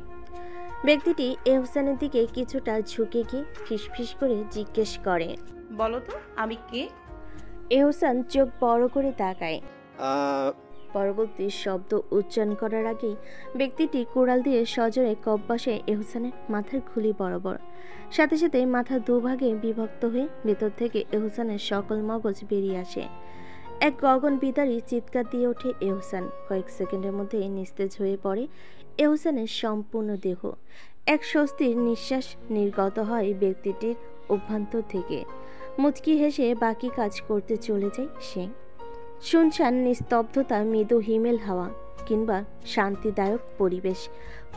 ব্যক্তিটি এহসানের দিকে কিছুটা ঝুঁকে গিয়ে ফিসফিস করে জিজ্ঞেস করে, বলো তো আমি কে? এহসান চোখ বড় করে তাকায়। পরবর্তী শব্দ উচ্চারণ করার আগেই ব্যক্তিটি কুড়াল দিয়ে সজোরে কপ বসে এহসানের মাথার খুলি বরাবর। সাথে সাথে মাথা দুভাগে বিভক্ত হয়ে ভেতর থেকে এহসানের সকল মগজ বেরিয়ে আসে। এক গগন বিদারী চিৎকার দিয়ে ওঠে এহসান। কয়েক সেকেন্ডের মধ্যে নিস্তেজ হয়ে পড়ে এহসানের সম্পূর্ণ দেহ। এক স্বস্তির নিঃশ্বাস নির্গত হয় ব্যক্তিটির অভ্যন্তর থেকে। মুচকি হেসে বাকি কাজ করতে চলে যায় সে। শুনশান নিস্তব্ধতা, মৃদু হিমেল হাওয়া কিংবা শান্তিদায়ক পরিবেশ,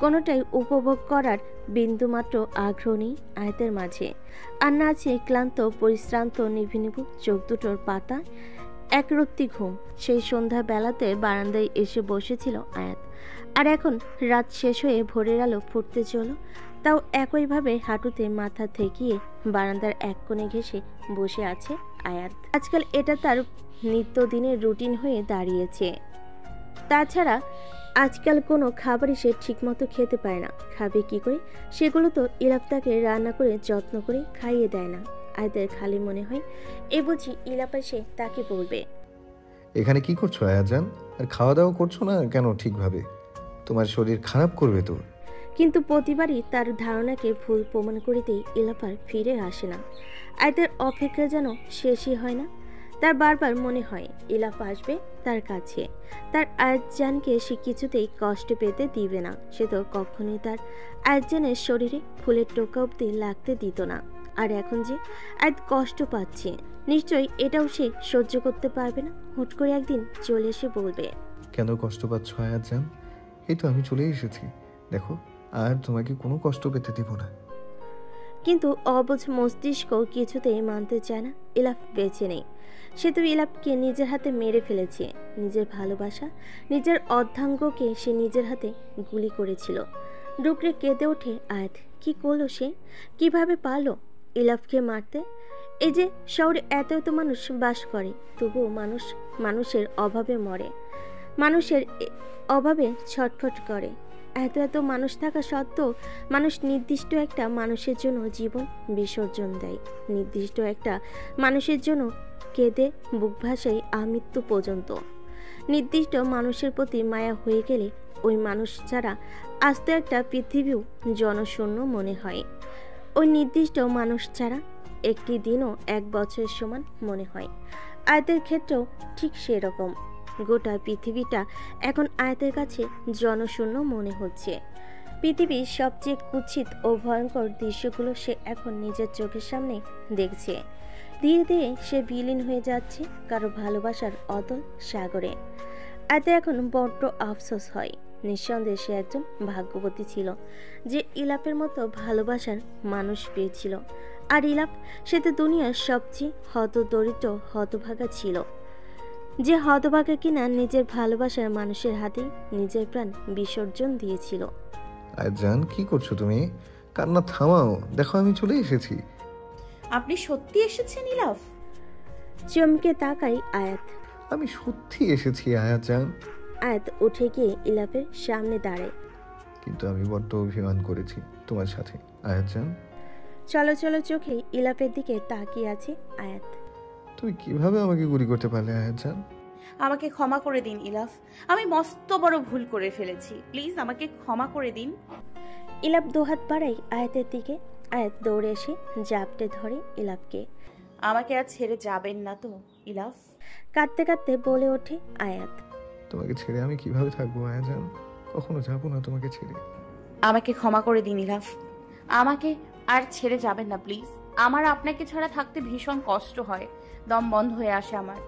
কোনোটাই উপভোগ করার বিন্দুমাত্র আগ্রহ নেই আয়াতের মাঝে। আর না আছে ক্লান্ত পরিশ্রান্ত নিভু চোখ দুটোর পাতা একরত্তি ঘুম। সেই সন্ধ্যা বেলাতে বারান্দায় এসে বসেছিল আয়াত, আর এখন রাত শেষ হয়ে ভোরের আলো ফুটতে চলো, তাও একইভাবে হাঁটুতে মাথা ঠেকিয়ে বারান্দার এক কোণে ঘেঁষে বসে আছে আয়াত। আজকাল এটা তার নিত্যদিনের রুটিন হয়ে দাঁড়িয়েছে। তাছাড়া আজকাল কোনো খাবারই সে ঠিকমতো খেতে পারে না। খাবে কি করে? সেগুলো তো ইলাপ তাকে রান্না করে যত্ন করে খাইয়ে দেয় না। আয়াতের খালি মনে হয় এ বুঝি ইলাপ এসে তাকে বলবে, এখানে কি করছো আয়াজান? আর খাওয়া দাওয়া করছো না কেন ঠিকভাবে? তোমার শরীর খারাপ করবে তো। কিন্তু প্রতিবারই তার ধারণাকে ভুল প্রমাণ করিতেই ইলাপ আর ফিরে আসে না। আয়াতের অপেক্ষা যেন শেষই হয় না। তার বারবার মনে হয় ইলাপ আসবে তার কাছে। তার আয়াতজানকে সে কিছুতেই কষ্ট পেতে দিবে না। সে তো কখনোই তার আয়াতজানের শরীরে ফুলের টোকা অব্দি লাগতে দিত না। আর এখন যে আয়াত কষ্ট পাচ্ছে, নিশ্চয়ই এটাও সে সহ্য করতে পারবে না। হুট করে একদিন চলে এসে বলবে, কেন কষ্ট পাচ্ছ আয়াজান? এই তো আমি চলে এসেছি, দেখো আর তোমাকে কোনো কষ্ট পেতে দিব না। কিন্তু অবুঝ মস্তিষ্ক কিছুতেই মানতে চায় না ইলাপ বেঁচে নেই। সে তো ইলাপকে নিজের হাতে মেরে ফেলেছে। নিজের ভালোবাসা, নিজের অর্ধাঙ্গকে সে নিজের হাতে গুলি করেছিল। ডুকরে কেঁদে ওঠে আয়াত। কি করলো সে? কিভাবে পারলো ইলাপকে মারতে? এই যে শহরে এত এত মানুষ বাস করে, তবুও মানুষের অভাবে মরে, মানুষের অভাবে ছটফট করে। এত এত মানুষ থাকা সত্ত্বেও মানুষ নির্দিষ্ট একটা মানুষের জন্য জীবন বিসর্জন দেয়, নির্দিষ্ট একটা মানুষের জন্য কেঁদে বুক ভাসায় আমৃত্যু পর্যন্ত। নির্দিষ্ট মানুষের প্রতি মায়া হয়ে গেলে ওই মানুষ ছাড়া আস্ত একটা পৃথিবীও জনশূন্য মনে হয়। ওই নির্দিষ্ট মানুষ ছাড়া একটি দিনও 1 বছরের সমান মনে হয়। আয়াতের ক্ষেত্রেও ঠিক সেরকম। গোটা পৃথিবীটা এখন আয়াতের কাছে জনশূন্য মনে হচ্ছে। পৃথিবীর সবচেয়ে কুৎসিত ও ভয়ঙ্কর দৃশ্যগুলো সে এখন নিজের চোখের সামনে দেখছে। ধীরে ধীরে সে বিলীন হয়ে যাচ্ছে কারো ভালোবাসার অতল সাগরে। আয়াতের এখন বড্ড আফসোস হয়। নিঃসন্দেহে সে একজন ভাগ্যবতী ছিল যে ইলাপের মতো ভালোবাসার মানুষ পেয়েছিল। আর ইলাপ সে তো দুনিয়ার সবচেয়ে হতদরিদ্র হতভাগা ছিল, যে হতভাগা কিনা নিজের ভালোবাসার মানুষের হাতে নিজের প্রাণ বিসর্জন দিয়েছিল। আয়াতজান, কি করছো তুমি? কান্না থামাও, দেখো আমি চলে এসেছি। আপনি সত্যি এসেছেন ইলাফ? চমকে তাকাই আয়াত। আমি সত্যি এসেছি আয়াতজান। আয়াত উঠে গিয়ে ইলাপের সামনে দাঁড়ায়। কিন্তু আমি বড্ড অভিমান করেছি তোমার সাথে আয়াতজান। চলো চলো চোখে ইলাপের দিকে তাকিয়ে আছে আয়াত। তুমি কিভাবে আমাকে গুলি করতে পারলে আয়াতজান? আমাকে ক্ষমা করে দিন ইলাফ, আমি মস্ত বড় ভুল করে ফেলেছি, প্লিজ আমাকে ক্ষমা করে দিন। ইলাপ দুহাত বাড়াই আয়াতের দিকে। আয়াত দৌড়ে এসে জাপটে ধরে ইলাপকে। আমাকে আর ছেড়ে যাবেন না তো ইলাফ? কাঁদতে কাঁদতে বলে ওঠে আয়াত। তোমাকে ছেড়ে আমি কিভাবে থাকবো আয়াতজান? কখনো যাবো না তোমাকে ছেড়ে। আমাকে ক্ষমা করে দিন ইলাফ, আমাকে আর ছেড়ে যাবেন না প্লিজ। আমার আপনাকে ছাড়া থাকতে ভীষণ কষ্ট হয়, দম বন্ধ হয়ে আসে আমার।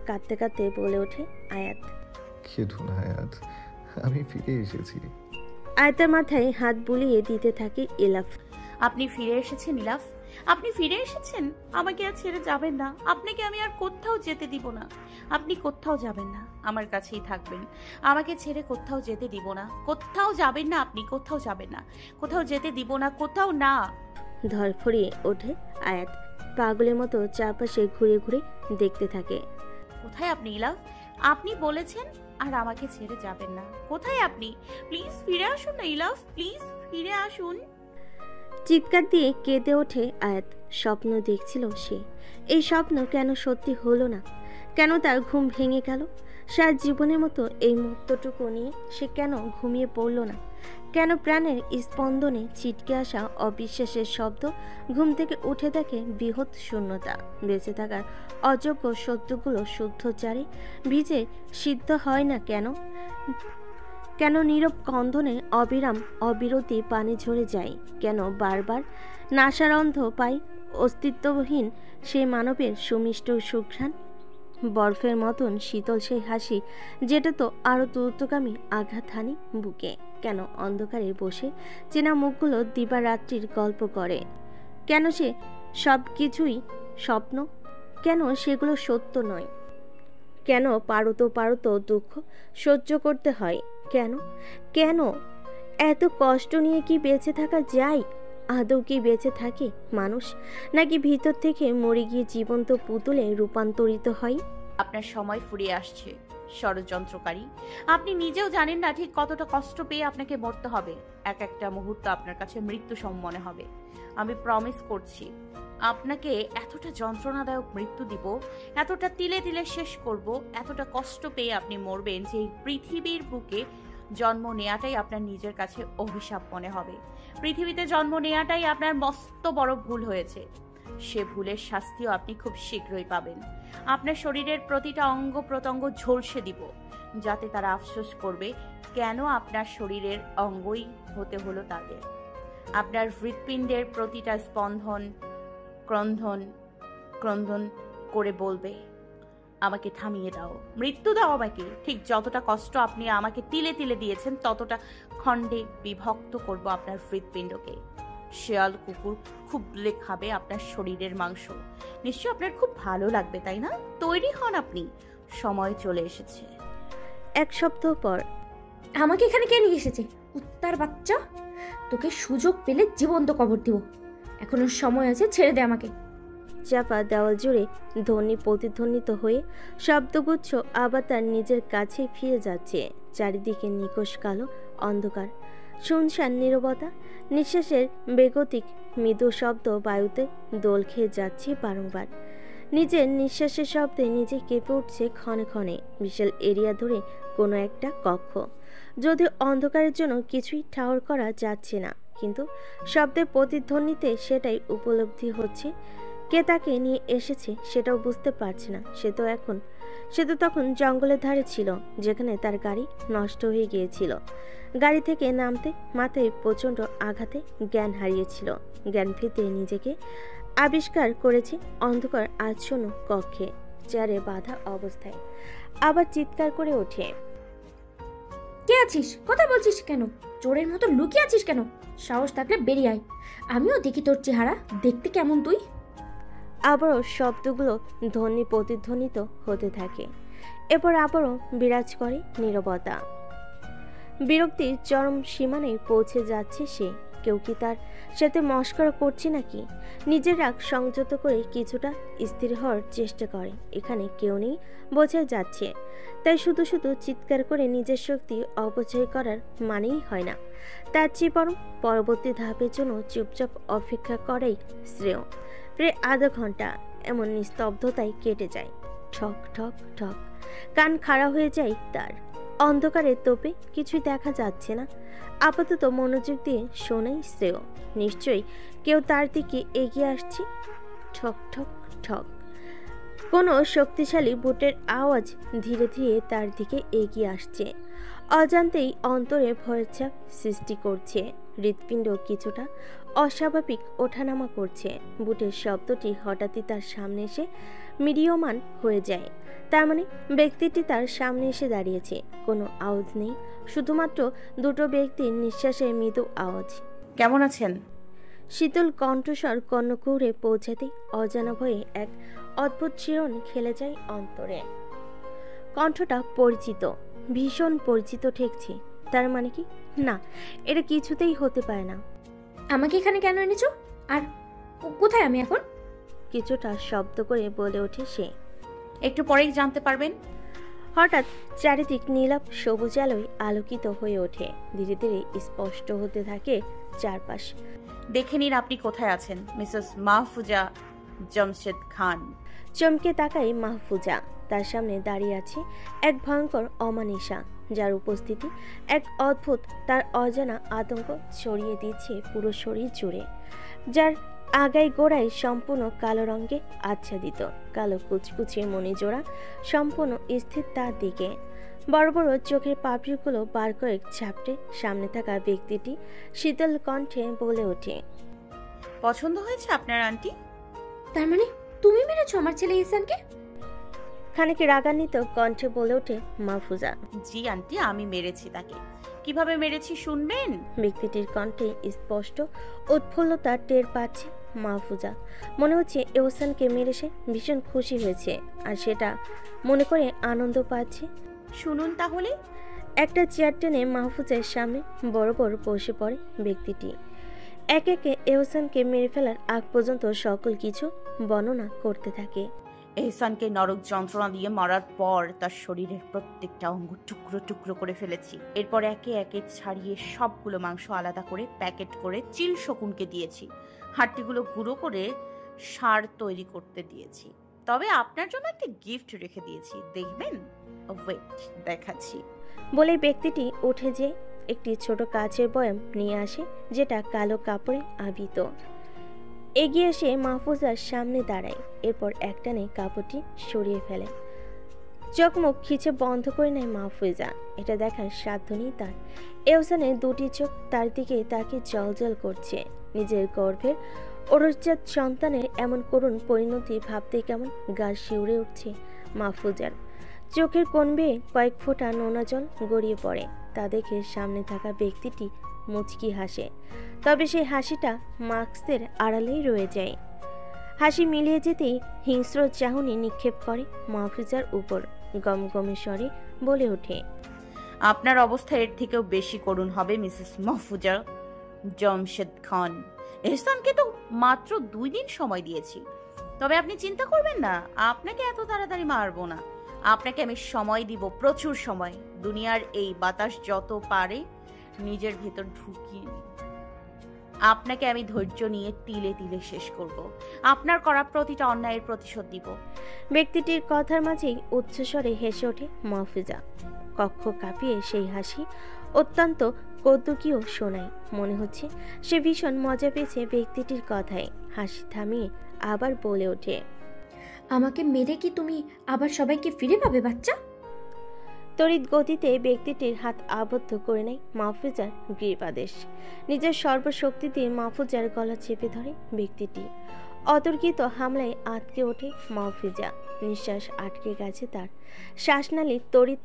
কাঁদতে কাঁদতে বলে ওঠে আয়াত। খেদু না আয়াত, আমি ফিরে এসেছি। আয়াতের মাথায় হাত বুলিয়ে দিতে থাকে ইলাফ। আপনি ফিরে এসেছেন ইলাফ, আপনি ফিরে এসেছেন। আমাকে আর ছেড়ে যাবেন না, আপনাকে আমি আর কোথাও যেতে দিব না। আপনি কোথাও যাবেন না, আমার কাছেই থাকবেন। আমাকে ছেড়ে কোথাও যেতে দিব না, কোথাও যাবেন না, আপনি কোথাও যাবেন না, কোথাও যেতে দিব না, কোথাও না। ধরফড়িয়ে ওঠে আয়াত। পাগলের মতো চারপাশে ঘুরে ঘুরে দেখতে থাকে। কোথায় আপনি ইলাফ? আপনি বলেছেন আর আমাকে ছেড়ে যাবেন না। কোথায় আপনি? প্লিজ ফিরে আসুন না ইলাফ, প্লিজ ফিরে আসুন। চিৎকার দিয়ে কেঁদে ওঠে আয়াত। স্বপ্ন দেখছিল সে, এই স্বপ্ন কেন সত্যি হলো না? কেন তার ঘুম ভেঙে গেল? সারা জীবনের মতো এই মুহূর্তটুকু নিয়ে সে কেন ঘুমিয়ে পড়ল না? কেন প্রাণের স্পন্দনে ছিটকে আসা অবিশ্বাসের শব্দ ঘুম থেকে উঠে দেখে বৃহৎ শূন্যতা। বেঁচে থাকার অযোগ্য সত্যগুলো শুদ্ধচারে ভিজে সিদ্ধ হয় না কেন? কেন নীরব কন্দনে অবিরাম অবিরতি পানি ঝরে যায়? কেন বারবার নাসারন্ধ পাই অস্তিত্বহীন সেই মানবের সুমিষ্ট সুঘ্রাণ? বরফের মতন শীতল সেই হাসি, যেটা তো আরও দ্রুতগামী আঘাত হানি বুকে। কেন অন্ধকারে বসে চেনা মুখগুলো দিবারাত্রির গল্প করে? কেন সে সব কিছুই স্বপ্ন? কেন সেগুলো সত্য নয়? কেন পারত দুঃখ সহ্য করতে হয়? কেন কেন এত কষ্ট নিয়ে কি বেঁচে থাকা যায়? আদৌ কি বেঁচে থাকে মানুষ, নাকি ভিতর থেকে মরে গিয়ে জীবন্ত পুতুলে রূপান্তরিত হয়? আপনার সময় ফুরিয়ে আসছে ষড়যন্ত্রকারী। আপনি নিজেও জানেন না ঠিক কতটা কষ্ট পেয়ে আপনাকে মরতে হবে। এক একটা মুহূর্ত আপনার কাছে মৃত্যু সম মনে হবে। আমি প্রমিস করছি, আপনাকে এতটা যন্ত্রণাদায়ক মৃত্যু দিব, এতটা তিলে তিলে শেষ করব, এতটা কষ্ট পেয়ে আপনি মরবেন যে এই পৃথিবীর বুকে জন্ম নেয়াটাই আপনার নিজের কাছে অভিশাপ মনে হবে। পৃথিবীতে জন্ম নেয়াটাই আপনার মস্ত বড় ভুল হয়েছে। সে ভুলের শাস্তিও আপনি খুব শীঘ্রই পাবেন। আপনার শরীরের প্রতিটা অঙ্গ প্রত্যঙ্গ ঝলসে দিব, যাতে তারা আফসোস করবে কেন আপনার শরীরের অঙ্গই হতে হলো তাদের। আপনার হৃৎপিণ্ডের প্রতিটা স্পন্দন ক্রন্দন ক্রন্দন করে বলবে, আমাকে থামিয়ে দাও, মৃত্যু দাও আমাকে। ঠিক যতটা কষ্ট আপনি আমাকে তিলে তিলে দিয়েছেন, ততটা খণ্ডে বিভক্ত করব আপনার হৃৎপিণ্ডকে। শেয়াল কুকুর খুবলে খাবে আপনার শরীরের মাংস। নিশ্চয় আপনার খুব ভালো লাগবে, তাই না? তৈরি হন আপনি, সময় চলে এসেছে। 1 সপ্তাহ পর। আমাকে এখানে কে নিয়ে এসেছে? কুত্তার বাচ্চা, তোকে সুযোগ পেলে জীবন্ত কবর দিব। এখনো সময় আছে, ছেড়ে দে আমাকে। চাপা দেওয়াল জুড়ে ধ্বনি প্রতিধ্বনিত হয়ে শব্দগুচ্ছ আবার তার নিজের কাছে ফিরে যাচ্ছে। চারিদিকে নিকষ কালো অন্ধকার, শুনশান নীরবতা, নিঃশ্বাসের বেগতিক মৃদু শব্দ বায়ুতে দোল খেয়ে যাচ্ছে বারংবার। নিজের নিঃশ্বাসের শব্দে নিজে কেঁপে উঠছে ক্ষণে ক্ষণে বিশাল এরিয়া ধরে কোনো একটা কক্ষ। যদিও অন্ধকারের জন্য কিছুই ঠাহর করা যাচ্ছে না, কিন্তু শব্দের প্রতিধ্বনিতে সেটাই উপলব্ধি হচ্ছে। কে তাকে নিয়ে এসেছে সেটাও বুঝতে পারছে না। সে তো তখন জঙ্গলের ধারে ছিল, যেখানে তার গাড়ি নষ্ট হয়ে গিয়েছিল। গাড়ি থেকে নামতে মাথায় প্রচণ্ড আঘাতে জ্ঞান হারিয়েছিল। জ্ঞান ফিরতে নিজেকে আবিষ্কার করেছে অন্ধকার আচ্ছন্ন কক্ষে, চেয়ারে বাঁধা অবস্থায়। আবার চিৎকার করে ওঠে, কে আছিস? কথা বলছিস কেন? চোরের মতো লুকিয়ে আছিস কেন? সাহস থাকলে বেরিয়ে আয়, আমিও দেখি তোর চেহারা। দেখতে কেমন তুই? আবারও শব্দগুলো ধ্বনি প্রতিধ্বনিত হতে থাকে। এরপর আবারও বিরাজ করে নীরবতা। বিরক্তির চরম সীমানায় পৌঁছে যাচ্ছে সে। কেউ কি তার সাথে মস্করা করছে নাকি? নিজের রাগ সংযত করে কিছুটা স্থির হওয়ার চেষ্টা করে। এখানে কেউ নেই বোঝাই যাচ্ছে, তাই শুধু শুধু চিৎকার করে নিজের শক্তি অপচয় করার মানেই হয় না। তার চেয়ে বরং পরবর্তী ধাপের জন্য চুপচাপ অপেক্ষা করাই শ্রেয়। প্রায় আধা ঘন্টা এমন নিস্তব্ধতায় কেটে যায়। ঠক ঠক ঠক, কান খাড়া হয়ে যায় তার। অন্ধকারের তোপে কিছুই দেখা যাচ্ছে না। আপাতত মনোযোগ দিয়ে শোনাই শ্রেয়। নিশ্চয়ই কেউ তার দিকে এগিয়ে আসছে। ঠক ঠক ঠক, কোনো শক্তিশালী বুটের আওয়াজ ধীরে ধীরে তার দিকে এগিয়ে আসছে। অজান্তেই অন্তরে ভয়ের চাপ সৃষ্টি করছে। হৃৎপিণ্ড কিছুটা অস্বাভাবিক ওঠানামা করছে। বুটের শব্দটি হঠাৎই তার সামনে এসে মিডিয়মান হয়ে যায়। তার মানে ব্যক্তিটি তার সামনে এসে দাঁড়িয়েছে। কোনো আওয়াজ নেই, শুধুমাত্র দুটো ব্যক্তির নিঃশ্বাসের মৃদু আওয়াজ। কেমন আছেন? শীতল কণ্ঠস্বর কর্ণকুহরে পৌঁছাতেই অজানা ভয়ে এক অদ্ভুত শিরণ খেলে যায় অন্তরে। কণ্ঠটা পরিচিত, ভীষণ পরিচিত ঠেকছে। তার মানে কি? না, এটা কিছুতেই হতে পারে না। আমাকে এখানে কেন এনেছো? আর কোথায় আমি এখন? কিছুটা শব্দ করে বলে ওঠে সে। একটু পরেই জানতে পারবেন। হঠাৎ চারিদিক নীলাভ সবুজ আলোয় আলোকিত হয়ে ওঠে। ধীরে ধীরে স্পষ্ট হতে থাকে চারপাশ। দেখে নিন আপনি কোথায় আছেন। মিসেস মাহফুজা জমশেদ খান। চমকে তাকায় মাহফুজা। তার সামনে দাঁড়িয়ে আছে এক ভয়ঙ্কর অমানিসা, যার উপস্থিতি এক অদ্ভুত, তার অজানা আতঙ্ক ছড়িয়ে দিচ্ছে পুরো শরীর জুড়ে। যার আগায় গোড়ায় সম্পূর্ণ কালো রঙে আচ্ছাদিত, কালো কুচকুচে মণিজোড়া সম্পূর্ণ স্থির তার দিকে। বড় বড় চোখের পাপড়িগুলো বার কয়েক ঝাপটে সামনে থাকা ব্যক্তিটি শীতল কণ্ঠে বলে ওঠে, পছন্দ হয়েছে আপনার আন্টি? তার মানে তুমি মেরেছো আমার ছেলে ইহসানকে? খানিক রাগান্বিত কণ্ঠে বলে ওঠে মাহফুজা। জি আন্টি, আমি মেরেছি তাকে। কিভাবে মেরেছি শুনবেন? ব্যক্তিটির কণ্ঠে স্পষ্ট উৎফুল্লতা টের পাচ্ছে মাহফুজা। মনে হচ্ছে এহসানকে মেরে সে ভীষণ খুশি হয়েছে, আর সেটা মনে করে আনন্দ পাচ্ছে। শুনুন তাহলে। একটা চেয়ার টেনে মাহফুজের সামনে বড় বড় বসে পড়ে ব্যক্তিটি। একে একে এহসানকে মেরে ফেলার আগ পর্যন্ত সকল কিছু বর্ণনা করতে থাকে। এহসানকে নরক যন্ত্রণা দিয়ে মারার পর তার শরীরের প্রত্যেকটা অঙ্গ টুকরো টুকরো করে ফেলেছি। এরপর একে একে ছাড়িয়ে সবগুলো মাংস আলাদা করে প্যাকেট করে চিল শকুনকে দিয়েছি। হাড্ডিগুলো গুঁড়ো করে সার তৈরি করতে দিয়েছি। তবে আপনার জন্য একটা গিফট রেখে দিয়েছি, দেখবেন? ওয়েট, দেখাচ্ছি। বলে ব্যক্তিটি উঠে যে একটি ছোট কাচের বয়াম নিয়ে আসে, যেটা কালো কাপড়ে আবৃত। এগিয়ে এসে মাহফুজার সামনে দাঁড়ায়। এরপর একটানে কাপড়টি সরিয়ে ফেলে। চোখ মুখ খিচে বন্ধ করে নেয় মাহফুজা। এটা দেখার সাধ্য নেই তার। এহসানের দুটি চোখ তার দিকে তাকে জলজল করছে। নিজের গর্ভের ওরসজাত সন্তানের এমন করুণ পরিণতি ভাবতে কেমন গা শিউরে উঠছে মাহফুজার। চোখের কোণ বেয়ে কয়েক ফোঁটা নোনা জল গড়িয়ে পড়ে। তা দেখে সামনে থাকা ব্যক্তিটি মুচকি হাসে, তবে সেই হাসিটা মাস্কের আড়ালেই রয়ে যায়। হাসি মিলিয়ে যেতেই হিংস্র চাহনি নিক্ষেপ করে মাহফুজার উপর। গমগমে স্বরে বলে ওঠে, আপনার অবস্থা এর থেকেও বেশি করুণ হবে মিসেস মাহফুজা জমশেদ খান। এহসানকে তো মাত্র 2 দিন সময় দিয়েছি। তবে আপনি চিন্তা করবেন না, আপনাকে এত তাড়াতাড়ি মারবো না। আপনাকে আমি সময় দিব, প্রচুর সময়। দুনিয়ার এই বাতাস যত পারে নিজের ভেতর ঢুকিয়ে নিন। আপনাকে আমি ধৈর্য নিয়ে তিলে তিলে শেষ করব। আপনার করা প্রতিটা অন্যায়ের প্রতিশোধ দিব। ব্যক্তিটির কথার মাঝেই উচ্চস্বরে হেসে ওঠে মাহফুজা। কক্ষ কাঁপিয়ে সেই হাসি অত্যন্ত কৌতুকীয় শোনায়। মনে হচ্ছে সে ভীষণ মজা পেয়েছে ব্যক্তিটির কথায়। হাসি থামিয়ে আবার বলে ওঠে, আমাকে মেরে কি তুমি আবার সবাইকে ফিরে পাবে বাচ্চা? তড়িৎ গতিতে ব্যক্তিটির হাত আবদ্ধ করে নেয় মাহফুজার গ্রীবাদেশ। নিজের সর্বশক্তি দিয়ে মাহফুজার গলা চেপে ধরে ব্যক্তিটি। অতর্কিত হামলায় আটকে ওঠে মাহফুজা। নিঃশ্বাস আটকে গেছে তার। শ্বাসনালী তড়িৎ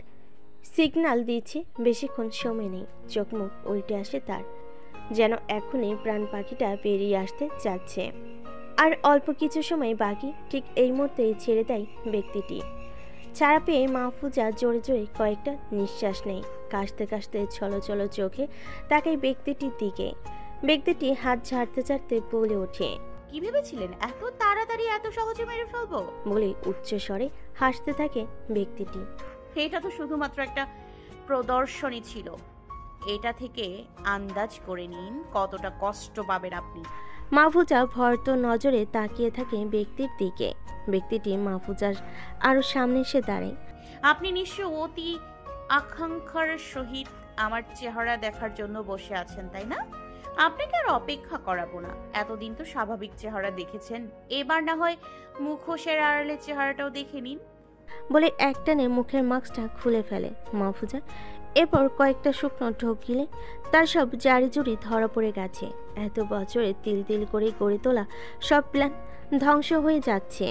সিগন্যাল দিচ্ছে বেশিক্ষণ সময় নেই। চোখ মুখ উল্টে আসে তার, যেন এখনই প্রাণ পাখিটা বেরিয়ে আসতে চাচ্ছে। আর অল্প কিছু সময় বাকি। ঠিক এই মুহূর্তেই ছেড়ে দেয় ব্যক্তিটি। ছাড়া পেয়ে মাহফুজা জোরে জোরে কয়েকটা নিঃশ্বাস নেয়। কাশতে কাশতে ছলো ছলো চোখে তাকায় ব্যক্তিটির দিকে। ব্যক্তিটি হাত ঝাড়তে ঝাড়তে বলে ওঠে, কি ভেবেছিলেন এত তাড়াতাড়ি এত সহজে মেরে ফেলবো? বলে উচ্চ স্বরে হাসতে থাকে ব্যক্তিটি। এটা তো শুধুমাত্র একটা প্রদর্শনী ছিল। এটা থেকে আন্দাজ করে নিন কতটা কষ্ট পাবেন আপনি। মাহফুজা ভয়ত নজরে তাকিয়ে থাকে ব্যক্তির দিকে। ব্যক্তিটি মাহফুজার আরো সামনে এসে দাঁড়ায়। আপনি নিশ্চয় অতি আকাঙ্ক্ষার সহিত আমার চেহারা দেখার জন্য বসে আছেন, তাই না? আপনাকে আর অপেক্ষা করাবো না। এতদিন তো স্বাভাবিক চেহারা দেখেছেন, এবার না হয় মুখোশের আড়ালে চেহারাটাও দেখে নিন। বলে একটানে মুখের মাস্কটা খুলে ফেলে মাহফুজা। এরপর কয়েকটা শুকনো ঢোক গিলে তার সব জারি জুড়ি ধরা পড়ে গেছে। এত বছরে তিল তিল করে গড়ে তোলা সব প্ল্যান ধ্বংস হয়ে যাচ্ছে।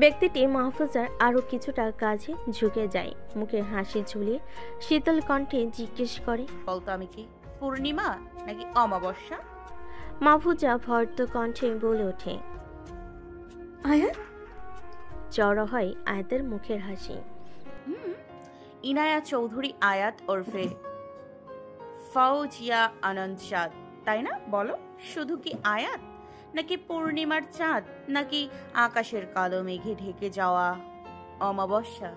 ব্যক্তিটি মাহফুজার আরও কিছুটা কাছে ঝুঁকে যায়। মুখে হাসি ঝুলিয়ে শীতল কণ্ঠে জিজ্ঞেস করে, বলতো আমি কি পূর্ণিমা নাকি অমাবস্যা? মাহফুজা ভর্ত কণ্ঠে বলে ওঠে। আয়াত, জড়ো হয় আয়াতের মুখের হাসি। ইনায়া চৌধুরী আয়াত ওরফে ফৌজিয়া আনন্দ চাঁদ, তাই না? বলো, শুধু কি আয়াত নাকি পূর্ণিমার চাঁদ নাকি আকাশের কালো মেঘে ঢেকে যাওয়া অমাবস্যা?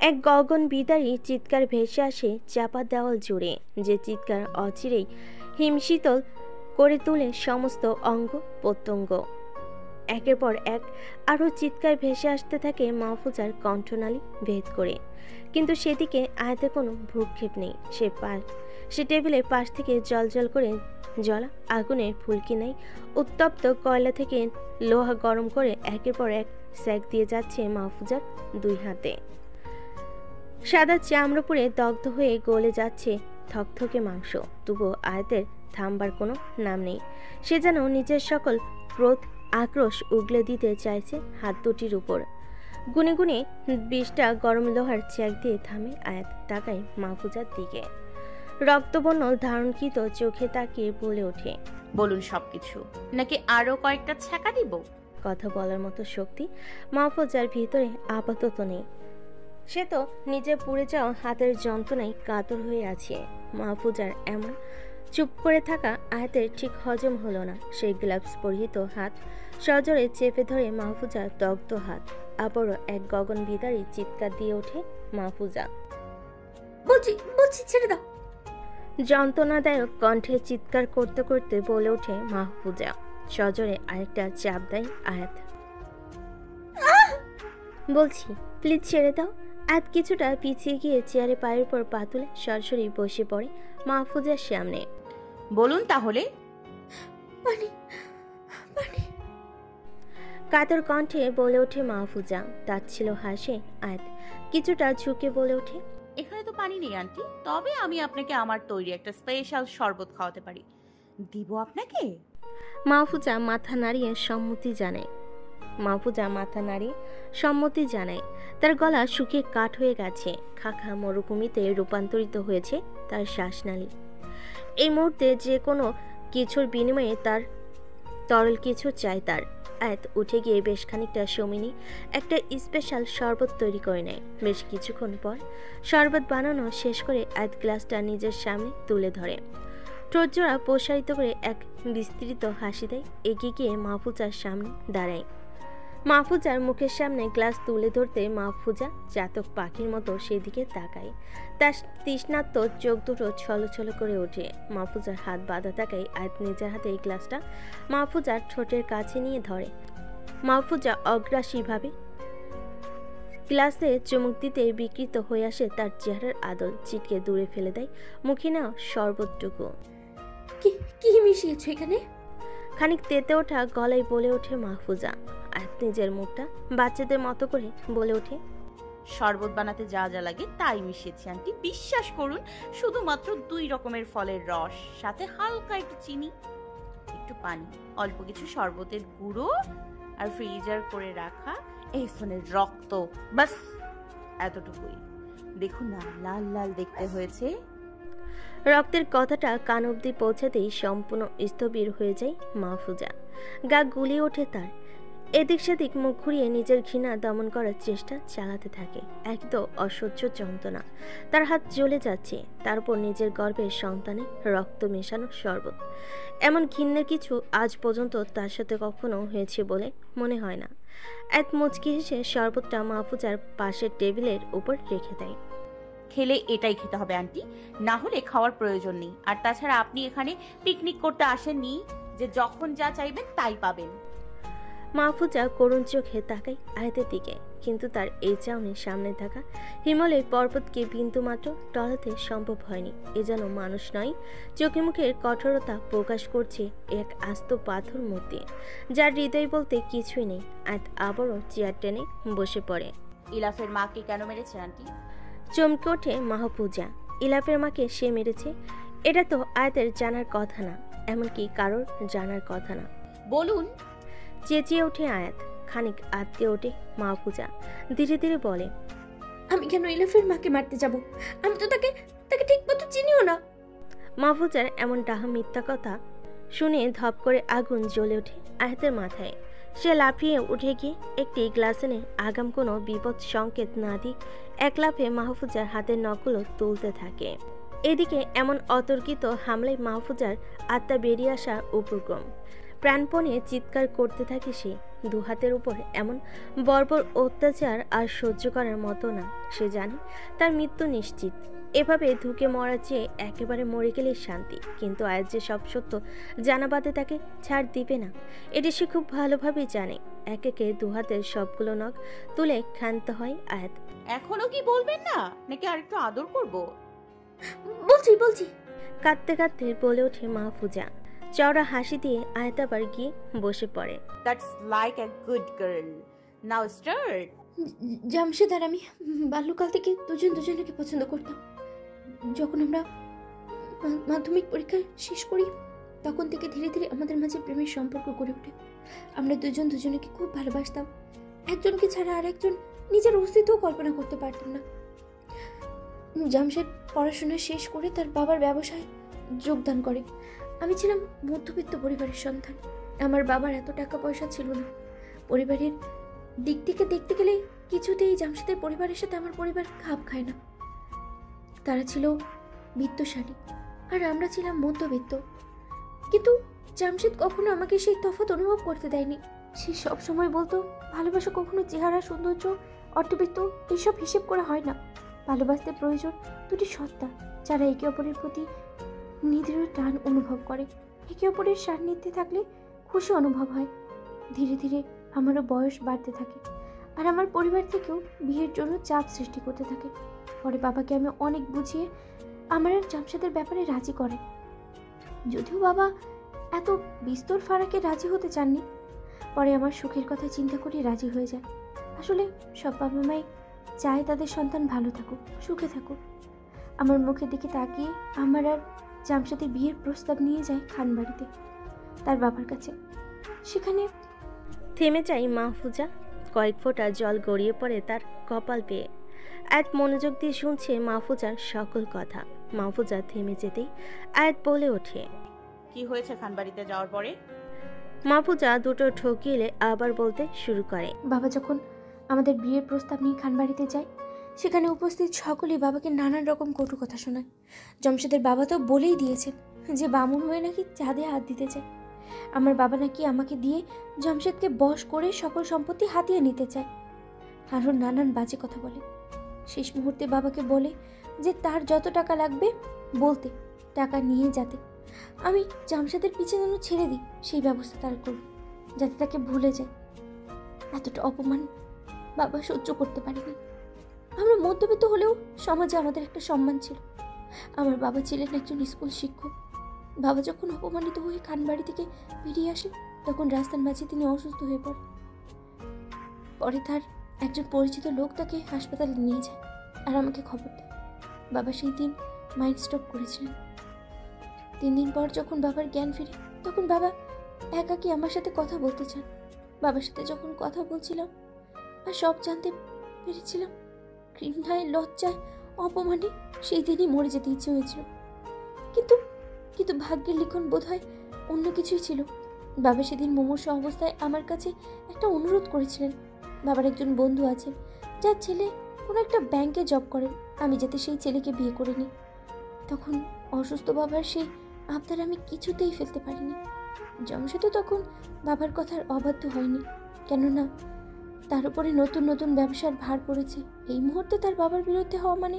এক গগন বিদারী চিৎকার ভেসে আসে চাপা দেওয়াল জুড়ে। যে চিৎকার অচিরেই হিমশীতল করে তুলে সমস্ত অঙ্গ প্রত্যঙ্গ। একের পর এক আরও চিৎকার ভেসে আসতে থাকে মাহফুজার কণ্ঠনালী ভেদ করে। কিন্তু সেদিকে আয়াতে কোনো ভ্রুক্ষেপ নেই। সে টেবিলের পাশ থেকে জল করে জ্বলা আগুনের ফুলকি নাই উত্তপ্ত কয়লা থেকে লোহা গরম করে একের পর এক স্যাক দিয়ে যাচ্ছে মাহফুজার দুই হাতে। সাদা চামড়া পুড়ে দগ্ধ হয়ে গলে যাচ্ছে থকথকে মাংস। তবুও আয়াতের থামবার কোনো নাম নেই। সে যেন নিজের সকল ক্রোধ আক্রোশ উগলে দিতে চাইছে হাত দুটির উপর। গুনে গুনে 20টা গরম লোহার চেক দিয়ে থামে আয়াত। তাকায় মাহফুজার দিকে। রক্তবর্ণ ধারণকৃত চোখে তাকিয়ে বলে ওঠে, বলুন সবকিছু নাকি আরো কয়েকটা ছ্যাঁকা দিব? কথা বলার মতো শক্তি মাহফুজার ভিতরে আপাতত নেই। সে তো নিজে পুড়ে যাওয়া হাতের যন্ত্রণায় কাতর হয়ে আছে। মাহফুজার এমন চুপ করে থাকা আয়াতের ঠিক হজম হলো না। সেই গ্লাভস পরিহিত হাত সজোরে চেপে ধরে মাহফুজার দগ্ধ হাত। আবারও এক গগন বিদারী চিৎকার দিয়ে ওঠে মাহফুজা। বলছি ছেড়ে দাও। যন্ত্রণাদায়ক কণ্ঠে চিৎকার করতে করতে বলে ওঠে মাহফুজা। সজোরে আরেকটা চাপ দেয় আয়াত। বলছি প্লিজ ছেড়ে দাও। আয়াত কিছুটা পিছিয়ে গিয়ে চেয়ারে পায়ের উপর পা তুলে সরাসরি বসে পড়ে মাহফুজার সামনে। বলুন তাহলে। পানি। কাতর কণ্ঠে বলে ওঠে মাহফুজা। তার ছিল হাসে আয়াত কিছুটা ঝুঁকে বলে ওঠে, এখানে তো পানি নেই আন্টি, তবে আমি আপনাকে আমার তৈরি একটা স্পেশাল শরবত খাওয়াতে পারি। দিব আপনাকে? মাহফুজা মাথা নাড়িয়ে সম্মতি জানায়। তার গলা শুকিয়ে কাঠ হয়ে গেছে। খাখা মরুভূমিতে রূপান্তরিত হয়েছে তার শ্বাসনালী। এই মুহূর্তে যে কোনো কিছুর বিনিময়ে তার তরল কিছু চাই তার। আয়াত উঠে গিয়ে বেশ খানিকটা সময় একটা স্পেশাল শরবত তৈরি করে নেয়। বেশ কিছুক্ষণ পর শরবত বানানো শেষ করে আয়াত গ্লাসটা নিজের সামনে তুলে ধরে। ঠোঁটজোড়া প্রসারিত করে এক বিস্তৃত হাসি দেয়। এগিয়ে গিয়ে মাহফুজার সামনে দাঁড়ায়। মাহফুজার মুখের সামনে গ্লাস তুলে ধরতে মাহফুজা চাতক পাখির মতো সেদিকে তাকায়। তার তৃষ্ণার্ত চোখ দুটো ছলছল করে ওঠে। মাহফুজার হাত বাঁধা থাকায় আয়াত নিজের হাতে এই গ্লাসটা মাহফুজার ঠোঁটের কাছে নিয়ে ধরে। মাহফুজা অগ্রাসীভাবে গ্লাসে চুমুক দিতে বিকৃত হয়ে আসে তার চেহারার আদল, চিটকে দূরে ফেলে দেয় মুখে নেওয়া শরবতটুকু। কি কি মিশিয়েছো এখানে? খানিক তেতে ওঠা গলায় বলে ওঠে মাহফুজা। আয়াত নিজের মুখটা বাচ্চাদের মতো করে বলে ওঠে, শরবত বানাতে যা যা লাগে তাই মিশিয়েছি আন্টি, বিশ্বাস করুন। শুধুমাত্র 2 রকমের ফলের রস, সাথে হালকা একটু চিনি, একটু পানি, অল্প কিছু শরবতের গুঁড়ো আর ফ্রিজার করে রাখা এই ফোনের রক্ত, বাস এতটুকুই। দেখুন না, লাল লাল দেখতে হয়েছে। রক্তের কথাটা কান অবধি পৌঁছাতেই সম্পূর্ণ স্থবির হয়ে যায় মাহফুজা। গা গুলিয়ে ওঠে তার। এদিক সেদিক মুখ ঘুরিয়ে নিজের ঘৃণা দমন করার চেষ্টা চালাতে থাকে। এক তো অসহ্য যন্ত্রণা, তার হাত জ্বলে যাচ্ছে, তারপর নিজের গর্ভের সন্তানে রক্ত মেশানো শরবত। এমন ঘৃণ্যের কিছু আজ পর্যন্ত তার সাথে কখনো হয়েছে বলে মনে হয় না। এক মুচকি হেসে শরবতটা মাহফুজার পাশের টেবিলের উপর রেখে দেয়। খেলে এটাই খেতে হবে আন্টি, না হলে খাওয়ার প্রয়োজন নেই। আর তাছাড়া আপনি এখানে পিকনিক করতে আসেননি যে যখন যা চাইবেন তাই পাবেন। মাহফুজা করুণ চোখে তাকায় আয়াতের দিকে, কিন্তু তার এই চাউনির সামনে থাকা হিমালয় পর্বতকে বিন্দুমাত্র টলাতে সম্ভব হয়নি। এ যেন মানুষ নয়, চোখে মুখের কঠোরতা প্রকাশ করছে এক আস্ত পাথর মূর্তি, যার হৃদয় বলতে কিছুই নেই। আয়াত আবারও চেয়ার টেনে বসে পড়ে। ইলাফের মাকে কেন মেরেছে আন্টি? চমকে ওঠে মাহফুজা। ইলাফের মাকে সে মেরেছে, এটা তো আয়াতের জানার কথা না, এমনকি কারোর জানার কথা না। বলুন। চেঁচিয়ে ওঠে আয়াত। খানিক আটকে ওঠে মাহফুজা, ধীরে ধীরে বলে, আমি কেন ইলাফের মাকে মারতে যাব? আমি তো তাকে ঠিক মতো চিনিও না। মাহফুজার এমন ডাহা মিথ্যা কথা শুনে ধপ করে আগুন জ্বলে ওঠে আয়াতের মাথায়। সে লাফিয়ে উঠে গিয়ে একটি গ্লাস এনে আগাম কোনো বিপদ সংকেত না দিয়ে এক লাফে মাহফুজার হাতের নখগুলো তুলতে থাকে। এদিকে এমন অতর্কিত হামলায় মাহফুজার আত্মা বেরিয়ে আসা উপক্রম। প্রাণপণে চিৎকার করতে থাকে সে। দু হাতের উপর এমন বর্বর অত্যাচার আর সহ্য করার মতো না। সে জানে তার মৃত্যু নিশ্চিত। এভাবে ধুকে মরার চেয়ে একেবারে মরে গেলে শান্তি। কিন্তু আয়াত যে সব সত্য জানা বাদে তাকে ছাড় দিবে না, এটি সে খুব ভালোভাবেই জানে। এক একে দু হাতের সবগুলো নখ তুলে ক্ষান্ত হয় আয়াত। এখনো কি বলবেন না, নাকি আরেকটু আদর করব? বলছি। কাঁদতে কাঁদতে বলে ওঠে মাহফুজা। চওড়া হাসি দিয়ে আয়াত আবার গিয়ে বসে পড়ে। That's like a good girl, now start. Jamshed আর আমি বাল্যকাল থেকে দুজনকে পছন্দ করতাম। যখন আমরা মাধ্যমিক পরীক্ষা শেষ করি, তখন থেকে ধীরে ধীরে আমাদের মাঝে প্রেমের সম্পর্ক গড়ে ওঠে। আমরা দুজনকে খুব ভালোবাসতাম। একজনকে ছাড়া আর একজন নিজের অস্তিত্ব কল্পনা করতে পারতাম না। জামশেদ পড়াশোনা শেষ করে তার বাবার ব্যবসায় যোগদান করে। আমি ছিলাম মধ্যবিত্ত পরিবারের সন্তান। আমার বাবার এত টাকা পয়সা ছিল না। পরিবারের দিক থেকে দেখতে গেলে কিছুতেই জামশেদের পরিবারের সাথে আমার পরিবার খাপ খায় না। তারা ছিল বিত্তশালী আর আমরা ছিলাম মধ্যবিত্ত। কিন্তু জামশেদ কখনো আমাকে সেই তফাৎ অনুভব করতে দেয়নি। সে সবসময় বলতো, ভালোবাসা কখনো চেহারা, সৌন্দর্য, অর্থবিত্ত এসব হিসেব করা হয় না। ভালোবাসতে প্রয়োজন দুটি সত্তা, যারা একে অপরের প্রতি নিদৃঢ় টান অনুভব করে। একে অপরের সান্নিধ্যে থাকলে খুশি অনুভব হয়। ধীরে ধীরে আমারও বয়স বাড়তে থাকে, আর আমার পরিবার থেকেও বিয়ের জন্য চাপ সৃষ্টি করতে থাকে। পরে বাবাকে আমি অনেক বুঝিয়ে আমার আর জামশেদের ব্যাপারে রাজি করে। যদিও বাবা এত বিস্তর ফারাকে রাজি হতে চাননি, পরে আমার সুখের কথা চিন্তা করে রাজি হয়ে যায়। আসলে সব বাবা মাই চায় তাদের সন্তান ভালো থাকুক, সুখে থাকুক। আমার মুখের দিকে তাকিয়ে আমার আর জামশেদের বিয়ের প্রস্তাব নিয়ে যায় খানবাড়িতে, তার বাবার কাছে। সেখানে থেমে যায় মাহফুজা। কয়েক ফোঁটা জল গড়িয়ে পড়ে তার কপাল পেয়ে। আয়াত মনোযোগ দিয়ে শুনছে মাহফুজার সকল কথা। মাহফুজা থেমে যেতেই আয়াত বলে ওঠে, কি হয়েছে খানবাড়িতে যাওয়ার পরে? মাহফুজা দুটো ঠকিয়ে আবার বলতে শুরু করে। বাবা যখন আমাদের বিয়ের প্রস্তাব নিয়ে খানবাড়িতে যায়, সেখানে উপস্থিত সকলেই বাবাকে নানান রকম কটু কথা শোনায়। জামশেদের বাবা তো বলেই দিয়েছেন যে বামুন হয়ে নাকি চাঁদে হাত দিতে চায়। আমার বাবা নাকি আমাকে দিয়ে জামশেদকে বশ করে সকল সম্পত্তি হাতিয়ে নিতে চায়। আরও নানান বাজে কথা বলে। শেষ মুহূর্তে বাবাকে বলে যে তার যত টাকা লাগবে বলতে, টাকা নিয়ে যাতে আমি জামশেদের পিছে যেন ছেড়ে দিই সেই ব্যবস্থা তার করবে, যাতে তাকে ভুলে যায়। এতটা অপমান বাবা সহ্য করতে পারেনি। আমরা মধ্যবিত্ত হলেও সমাজে আমাদের একটা সম্মান ছিল। আমার বাবা ছিলেন একজন স্কুল শিক্ষক। বাবা যখন অপমানিত হয়ে খানবাড়ি থেকে বেরিয়ে আসে, তখন রাস্তার মাঝে তিনি অসুস্থ হয়ে পড়ে। পরে তার একজন পরিচিত লোক তাকে হাসপাতালে নিয়ে যায় আর আমাকে খবর দেয়। বাবা সেই দিন মাইন্ড স্ট্রোক করেছিলেন। 3 দিন পর যখন বাবার জ্ঞান ফিরে, তখন বাবা একাকী আমার সাথে কথা বলতে চান। বাবার সাথে যখন কথা বলছিলাম আর সব জানতে পেরেছিলাম, ঘৃণায়, লজ্জায়, অপমানে সেই দিনই মরে যেতে ইচ্ছে হয়েছিল। কিন্তু কিন্তু ভাগ্যের লিখন বোধ হয় অন্য কিছুই ছিল। বাবা সেদিন মুমূর্ষু অবস্থায় আমার কাছে একটা অনুরোধ করেছিলেন। বাবার একজন বন্ধু আছেন যার ছেলে কোনো একটা ব্যাংকে জব করেন, আমি যাতে সেই ছেলেকে বিয়ে করে নিই। তখন অসুস্থ বাবার সেই আবদার আমি কিছুতেই ফেলতে পারিনি। জামশেদও তখন বাবার কথার অবাধ্য হয়নি, কেননা তার উপরে নতুন নতুন ব্যবসার ভার পড়েছে। এই মুহূর্তে তার বাবার বিরুদ্ধে হওয়া মানে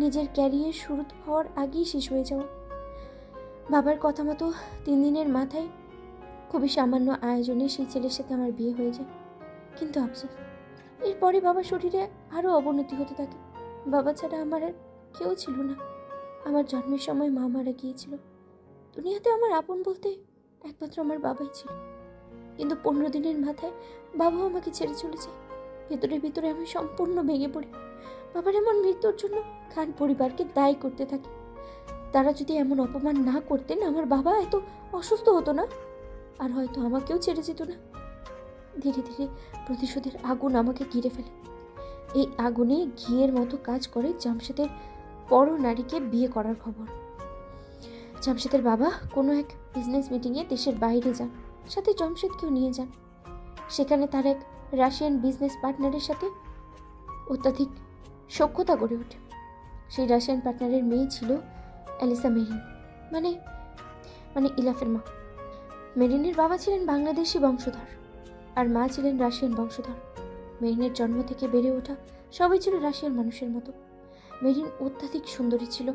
নিজের ক্যারিয়ার শুরু হওয়ার আগেই শেষ হয়ে যাওয়া। বাবার কথা মতো 3 দিনের মাথায় খুবই সামান্য আয়োজনে সেই ছেলের সাথে আমার বিয়ে হয়ে যায়। কিন্তু আফসোস, এরপরে বাবার শরীরে আরও অবনতি হতে থাকে। বাবা ছাড়া আমার আর কেউ ছিল না। আমার জন্মের সময় মা মারা গিয়েছিল। দুনিয়াতে আমার আপন বলতে একমাত্র আমার বাবাই ছিল। কিন্তু 15 দিনের মাথায় বাবাও আমাকে ছেড়ে চলে যায়। ভিতরে ভিতরে আমি সম্পূর্ণ ভেঙে পড়ি। বাবার এমন মৃত্যুর জন্য খান পরিবারকে দায়ী করতে থাকি। তারা যদি এমন অপমান না করতেন, আমার বাবা এত অসুস্থ হতো না, আর হয়তো আমাকেও ছেড়ে যেত না। ধীরে ধীরে প্রতিশোধের আগুন আমাকে ঘিরে ফেলে। এই আগুনে ঘিয়ের মতো কাজ করে জামশেদের বড় নারীকে বিয়ে করার খবর। জামশেদের বাবা কোনো এক বিজনেস মিটিংয়ে দেশের বাইরে যান, সাথে জামশেদকেও নিয়ে যান। সেখানে তার এক রাশিয়ান বিজনেস পার্টনারের সাথে অত্যাধিক সখ্যতা গড়ে ওঠে। সেই রাশিয়ান পার্টনারের মেয়ে ছিল অ্যালিসা মেরিন, মানে ইলাফের মা। মেরিনের বাবা ছিলেন বাংলাদেশি বংশধর আর মা ছিলেন রাশিয়ান বংশধর। মেরিনের জন্ম থেকে বেড়ে ওঠা সবাই ছিল রাশিয়ান মানুষের মতো। মেরিন অত্যাধিক সুন্দরী ছিল।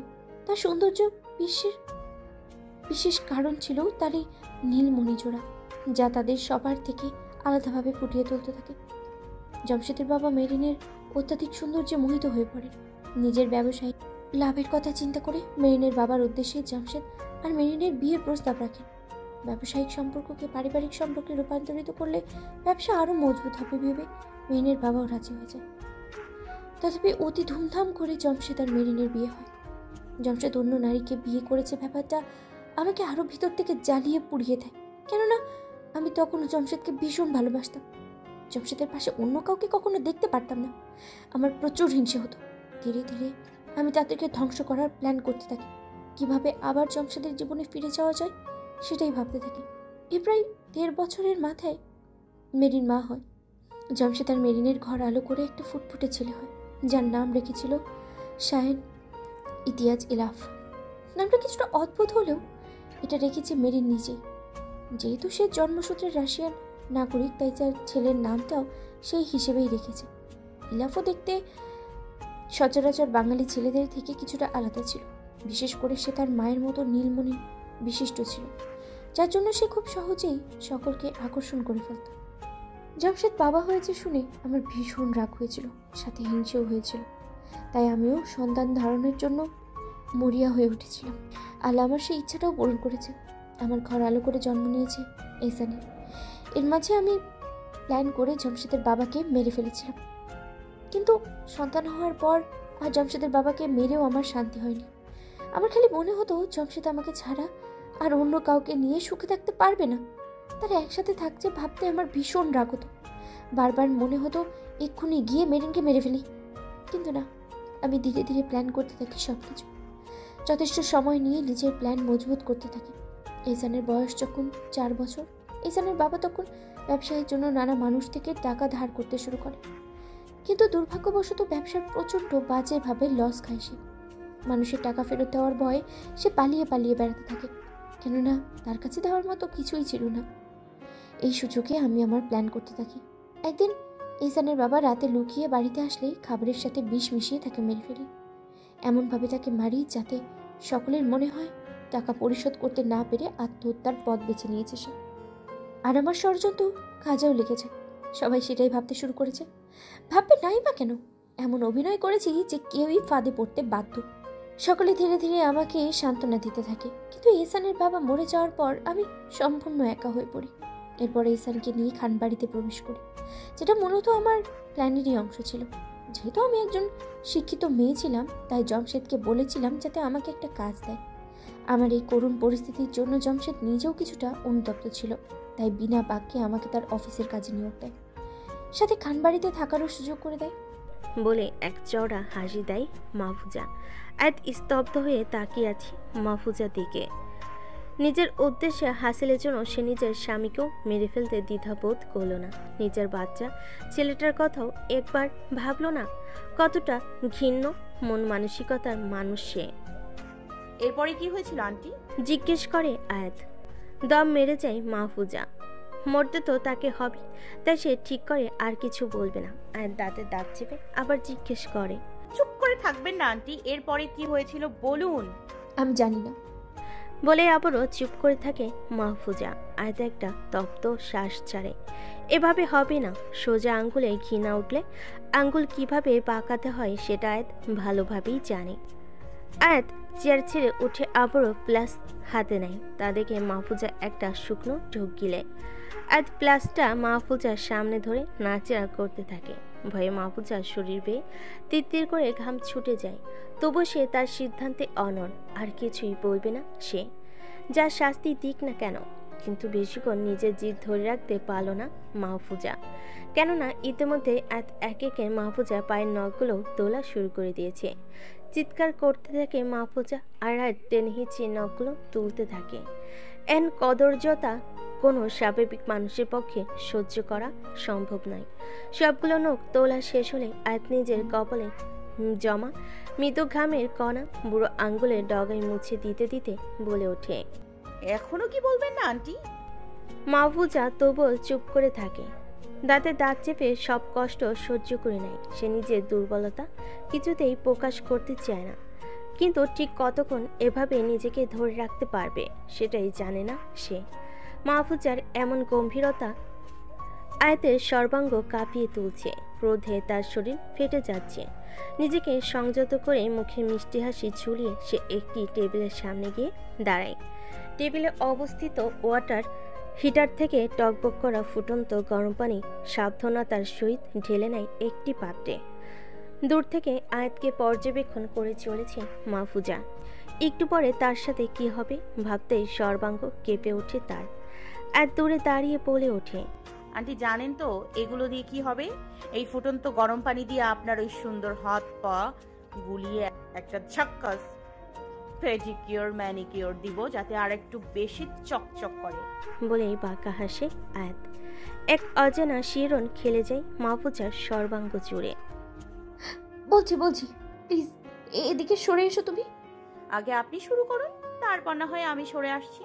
তার সৌন্দর্য বিশেষ কারণ ছিল তার এই নীলমণি জোড়া, যা তাদের সবার থেকে আলাদাভাবে ফুটিয়ে তুলতে থাকে। জামশেদের বাবা মেরিনের অত্যাধিক সৌন্দর্যে মোহিত হয়ে পড়ে। নিজের ব্যবসায়িক লাভের কথা চিন্তা করে মেরিনের বাবার উদ্দেশ্যে জামশেদ আর মেরিনের বিয়ের প্রস্তাব রাখেন। ব্যবসায়িক সম্পর্ককে পারিবারিক সম্পর্কে রূপান্তরিত করলে ব্যবসা আরও মজবুত হবে ভেবে মেরিনের বাবাও রাজি হয়ে যায়। তথাপি অতি ধুমধাম করে জামশেদ আর মেরিনের বিয়ে হয়। জামশেদ অন্য নারীকে বিয়ে করেছে ব্যাপারটা আমাকে আরও ভিতর থেকে জ্বালিয়ে পুড়িয়ে দেয়, কেননা আমি তখনও জামশেদকে ভীষণ ভালোবাসতাম। জামশেদের পাশে অন্য কাউকে কখনো দেখতে পারতাম না। আমার প্রচুর হিংসে হতো। ধীরে ধীরে আমি তাদেরকে ধ্বংস করার প্ল্যান করতে থাকি। কিভাবে আবার জামশেদের জীবনে ফিরে যাওয়া যায় সেটাই ভাবতে থাকি। প্রায় 1.5 বছরের মাথায় মেরিন মা হয়। জামশেদ আর মেরিনের ঘর আলো করে একটা ফুটফুটে ছেলে হয়, যার নাম রেখেছিল শায়েন ইতিয়াজ ইলাফ। নামটা কিছুটা অদ্ভুত হলেও এটা রেখেছে মেরিন নিজেই। যেহেতু সে জন্মসূত্রে রাশিয়ান নাগরিক, তাই তার ছেলের নামটাও সেই হিসেবেই রেখেছে। ইলাফও দেখতে সচরাচর বাঙালি ছেলেদের থেকে কিছুটা আলাদা ছিল। বিশেষ করে সে তার মায়ের মতো নীলমণি বিশিষ্ট ছিল, যার জন্য সে খুব সহজেই সকলকে আকর্ষণ করে ফেলত। জামশেদ বাবা হয়েছে শুনে আমার ভীষণ রাগ হয়েছিল, সাথে হিংসেও হয়েছিল। তাই আমিও সন্তান ধারণের জন্য মরিয়া হয়ে উঠেছিলাম। আল্লাহ আমার সেই ইচ্ছাটাও পূরণ করেছে। আমার ঘর আলো করে জন্ম নিয়েছে এহসানের। এর মাঝে আমি প্ল্যান করে জামশেদের বাবাকে মেরে ফেলেছিলাম। কিন্তু সন্তান হওয়ার পর আর জামশেদের বাবাকে মেরেও আমার শান্তি হয়নি। আমার খালি মনে হতো জামশেদ আমাকে ছাড়া আর অন্য কাউকে নিয়ে সুখে থাকতে পারবে না। তারা একসাথে থাকছে ভাবতে আমার ভীষণ রাগ হতো। বারবার মনে হতো এক্ষুনি গিয়ে মেরিনকে মেরে ফেলি। কিন্তু না, আমি ধীরে ধীরে প্ল্যান করতে থাকি সব কিছু। যথেষ্ট সময় নিয়ে নিজের প্ল্যান মজবুত করতে থাকি। এহসানের বয়স যখন 4 বছর, এহসানের বাবা তখন ব্যবসায়ের জন্য নানা মানুষ থেকে টাকা ধার করতে শুরু করে। কিন্তু দুর্ভাগ্যবশত ব্যবসার প্রচণ্ড বাজেভাবে লস খায় সে। মানুষের টাকা ফেরত দেওয়ার ভয়ে সে পালিয়ে পালিয়ে বেড়াতে থাকে। কেননা তার কাছে দেওয়ার মতো কিছুই ছিল না। এই সুযোগে আমি আমার প্ল্যান করতে থাকি। একদিন ইসানের বাবা রাতে লুকিয়ে বাড়িতে আসলেই খাবারের সাথে বিষ মিশিয়ে তাকে মেরে ফেলি। এমনভাবে তাকে মারি যাতে সকলের মনে হয় টাকা পরিশোধ করতে না পেরে আত্মহত্যার পথ বেছে নিয়েছে সে। আর আমার ষড়যন্ত্র কাজেও লেগেছে। সবাই সেটাই ভাবতে শুরু করেছে। ভাববে নাই বা কেন, এমন অভিনয় করেছি যে কেউই ফাঁদে পড়তে বাধ্য। সকলে ধীরে ধীরে আমাকে সান্ত্বনা দিতে থাকে, কিন্তু ইসানের বাবা মরে যাওয়ার পর আমি সম্পূর্ণ একা হয়ে পড়ি। এরপরে ইসানকে নিয়ে খানবাড়িতে প্রবেশ করি, যেটা মূলত আমার প্ল্যানেরই অংশ ছিল। যেহেতু আমি একজন শিক্ষিত মেয়ে ছিলাম, তাই জমশেদকে বলেছিলাম যাতে আমাকে একটা কাজ দেয়। আমার এই করুণ পরিস্থিতির জন্য জমশেদ নিজেও কিছুটা অনুতপ্ত ছিল, তাই বিনা বাক্যে আমাকে তার অফিসের কাজে নিয়োগ দেয়, সাথে খানবাড়িতে থাকারও সুযোগ করে দেয়। বলে এক চড়া হাসি দেয় মাহফুজা। আয়াত স্তব্ধ হয়ে তাকিয়ে আছে মাহফুজার দিকে। নিজের উদ্দেশ্যে হাসিলের জন্য সে নিজের স্বামীকেও মেরে ফেলতে দ্বিধাবোধ করল না। নিজের বাচ্চা ছেলেটার কথাও একবার ভাবল না। কতটা ঘৃণ্য মন মানসিকতার মানুষ সে। এরপরে কি হয়েছিল আন্টি? জিজ্ঞেস করে আয়াত। দম মেরে যায় মাহফুজা। মরতে তো তাকে হবে, তাই সে ঠিক করে আর কিছু বলবে না। আয়াত দাঁতে দাঁত চেপে আবার জিজ্ঞেস করে, চুপ করে থাকবেন না আন্টি, এরপরে কি হয়েছিল বলুন। আমি জানি না বলে আবারও চুপ করে থাকে মাহফুজা। আয়াত একটা তপ্ত শ্বাস ছাড়ে। এভাবে হবে না। সোজা আঙ্গুলে ঘৃণা উঠলে আঙ্গুল কিভাবে বাঁকাতে হয় সেটা আয়াত ভালোভাবেই জানে। আয়াত চেয়ার ছেড়ে উঠে আবারও প্লাস হাতে নেয়। তা দেখে মাহফুজা একটা শুকনো ঢোক গিলে। আয়াত প্লাসটা মাহফুজার সামনে ধরে নাড়াচাড়া করতে থাকে। ভয়ে মাহফুজার শরীর বেয়ে তিত্তির করে ঘাম ছুটে যায়। তবু সে তার সিদ্ধান্তে অনড়। আর কিছুই বলবে না সে, যা শাস্তি দিক না কেন। কিন্তু বেশিক্ষণ নিজের জিদ ধরে রাখতে পারল না মাহফুজা, কেননা ইতিমধ্যে এক একে মাহফুজা পায়ের নখগুলো তোলা শুরু করে দিয়েছে। চিৎকার করতে থাকে মাহফুজা, আর টেনে হিঁচিয়ে নখগুলো তুলতে থাকে। এন কদর্যতা কোনো স্বাভাবিক মানুষের পক্ষে সহ্য করা সম্ভব নয়। সবগুলো নখ তোলা শেষ হলে আয়াত নিজের কপালে জমা মৃদু ঘামের কণা বুড়ো আঙ্গুলের ডগায় মুছে দিতে দিতে বলে ওঠে, এখনো কি বলবেন না আন্টি? মাহফুজা তবুও চুপ করে থাকে। দাঁতে দাঁত চেপে সব কষ্ট সহ্য করে নেয়। সে নিজের দুর্বলতা কিছুতেই প্রকাশ করতে চায় না, কিন্তু ঠিক কতক্ষণ এভাবে নিজেকে ধরে রাখতে পারবে সেটাই জানে না সে। মাহফুজার এমন গম্ভীরতা আয়াতের সর্বাঙ্গ কাঁপিয়ে তুলছে। ক্রোধে তার শরীর ফেটে যাচ্ছে। নিজেকে সংযত করে মুখে মিষ্টি হাসি ঝুলিয়ে সে একটি টেবিলের সামনে গিয়ে দাঁড়ায়। টেবিলে অবস্থিত ওয়াটার হিটার থেকে টকবক করা ফুটন্ত গরম পানি সাবধানতার সহিত ঢেলে নেয় একটি পাত্রে। দূর থেকে আয়াতকে পর্যবেক্ষণ করে চলেছে মাহফুজা। একটু পরে তার সাথে কি হবে ভাবতেই সর্বাঙ্গ কেঁপে ওঠে তার। আয়াত দূরে দাঁড়িয়ে বলে ওঠে, আন্টি জানেন তো এগুলো দিয়ে কি হবে? এই ফুটন্ত গরম পানি দিয়ে আপনার ওই সুন্দর হাত পা গুলিয়ে একটা ঝাক্কাস পেডিকিওর ম্যানিকিওর দিব, যাতে আর একটু বেশি চকচক করে। বলেই বাঁকা হাসে আয়াত। এক অজানা শিরন খেলে যায় মাহফুজার সর্বাঙ্গ জুড়ে। বলছি প্লিজ এদিকে সরে এসো তুমি। আগে আপনি শুরু করুন, তারপর না হয় আমি সরে আসছি।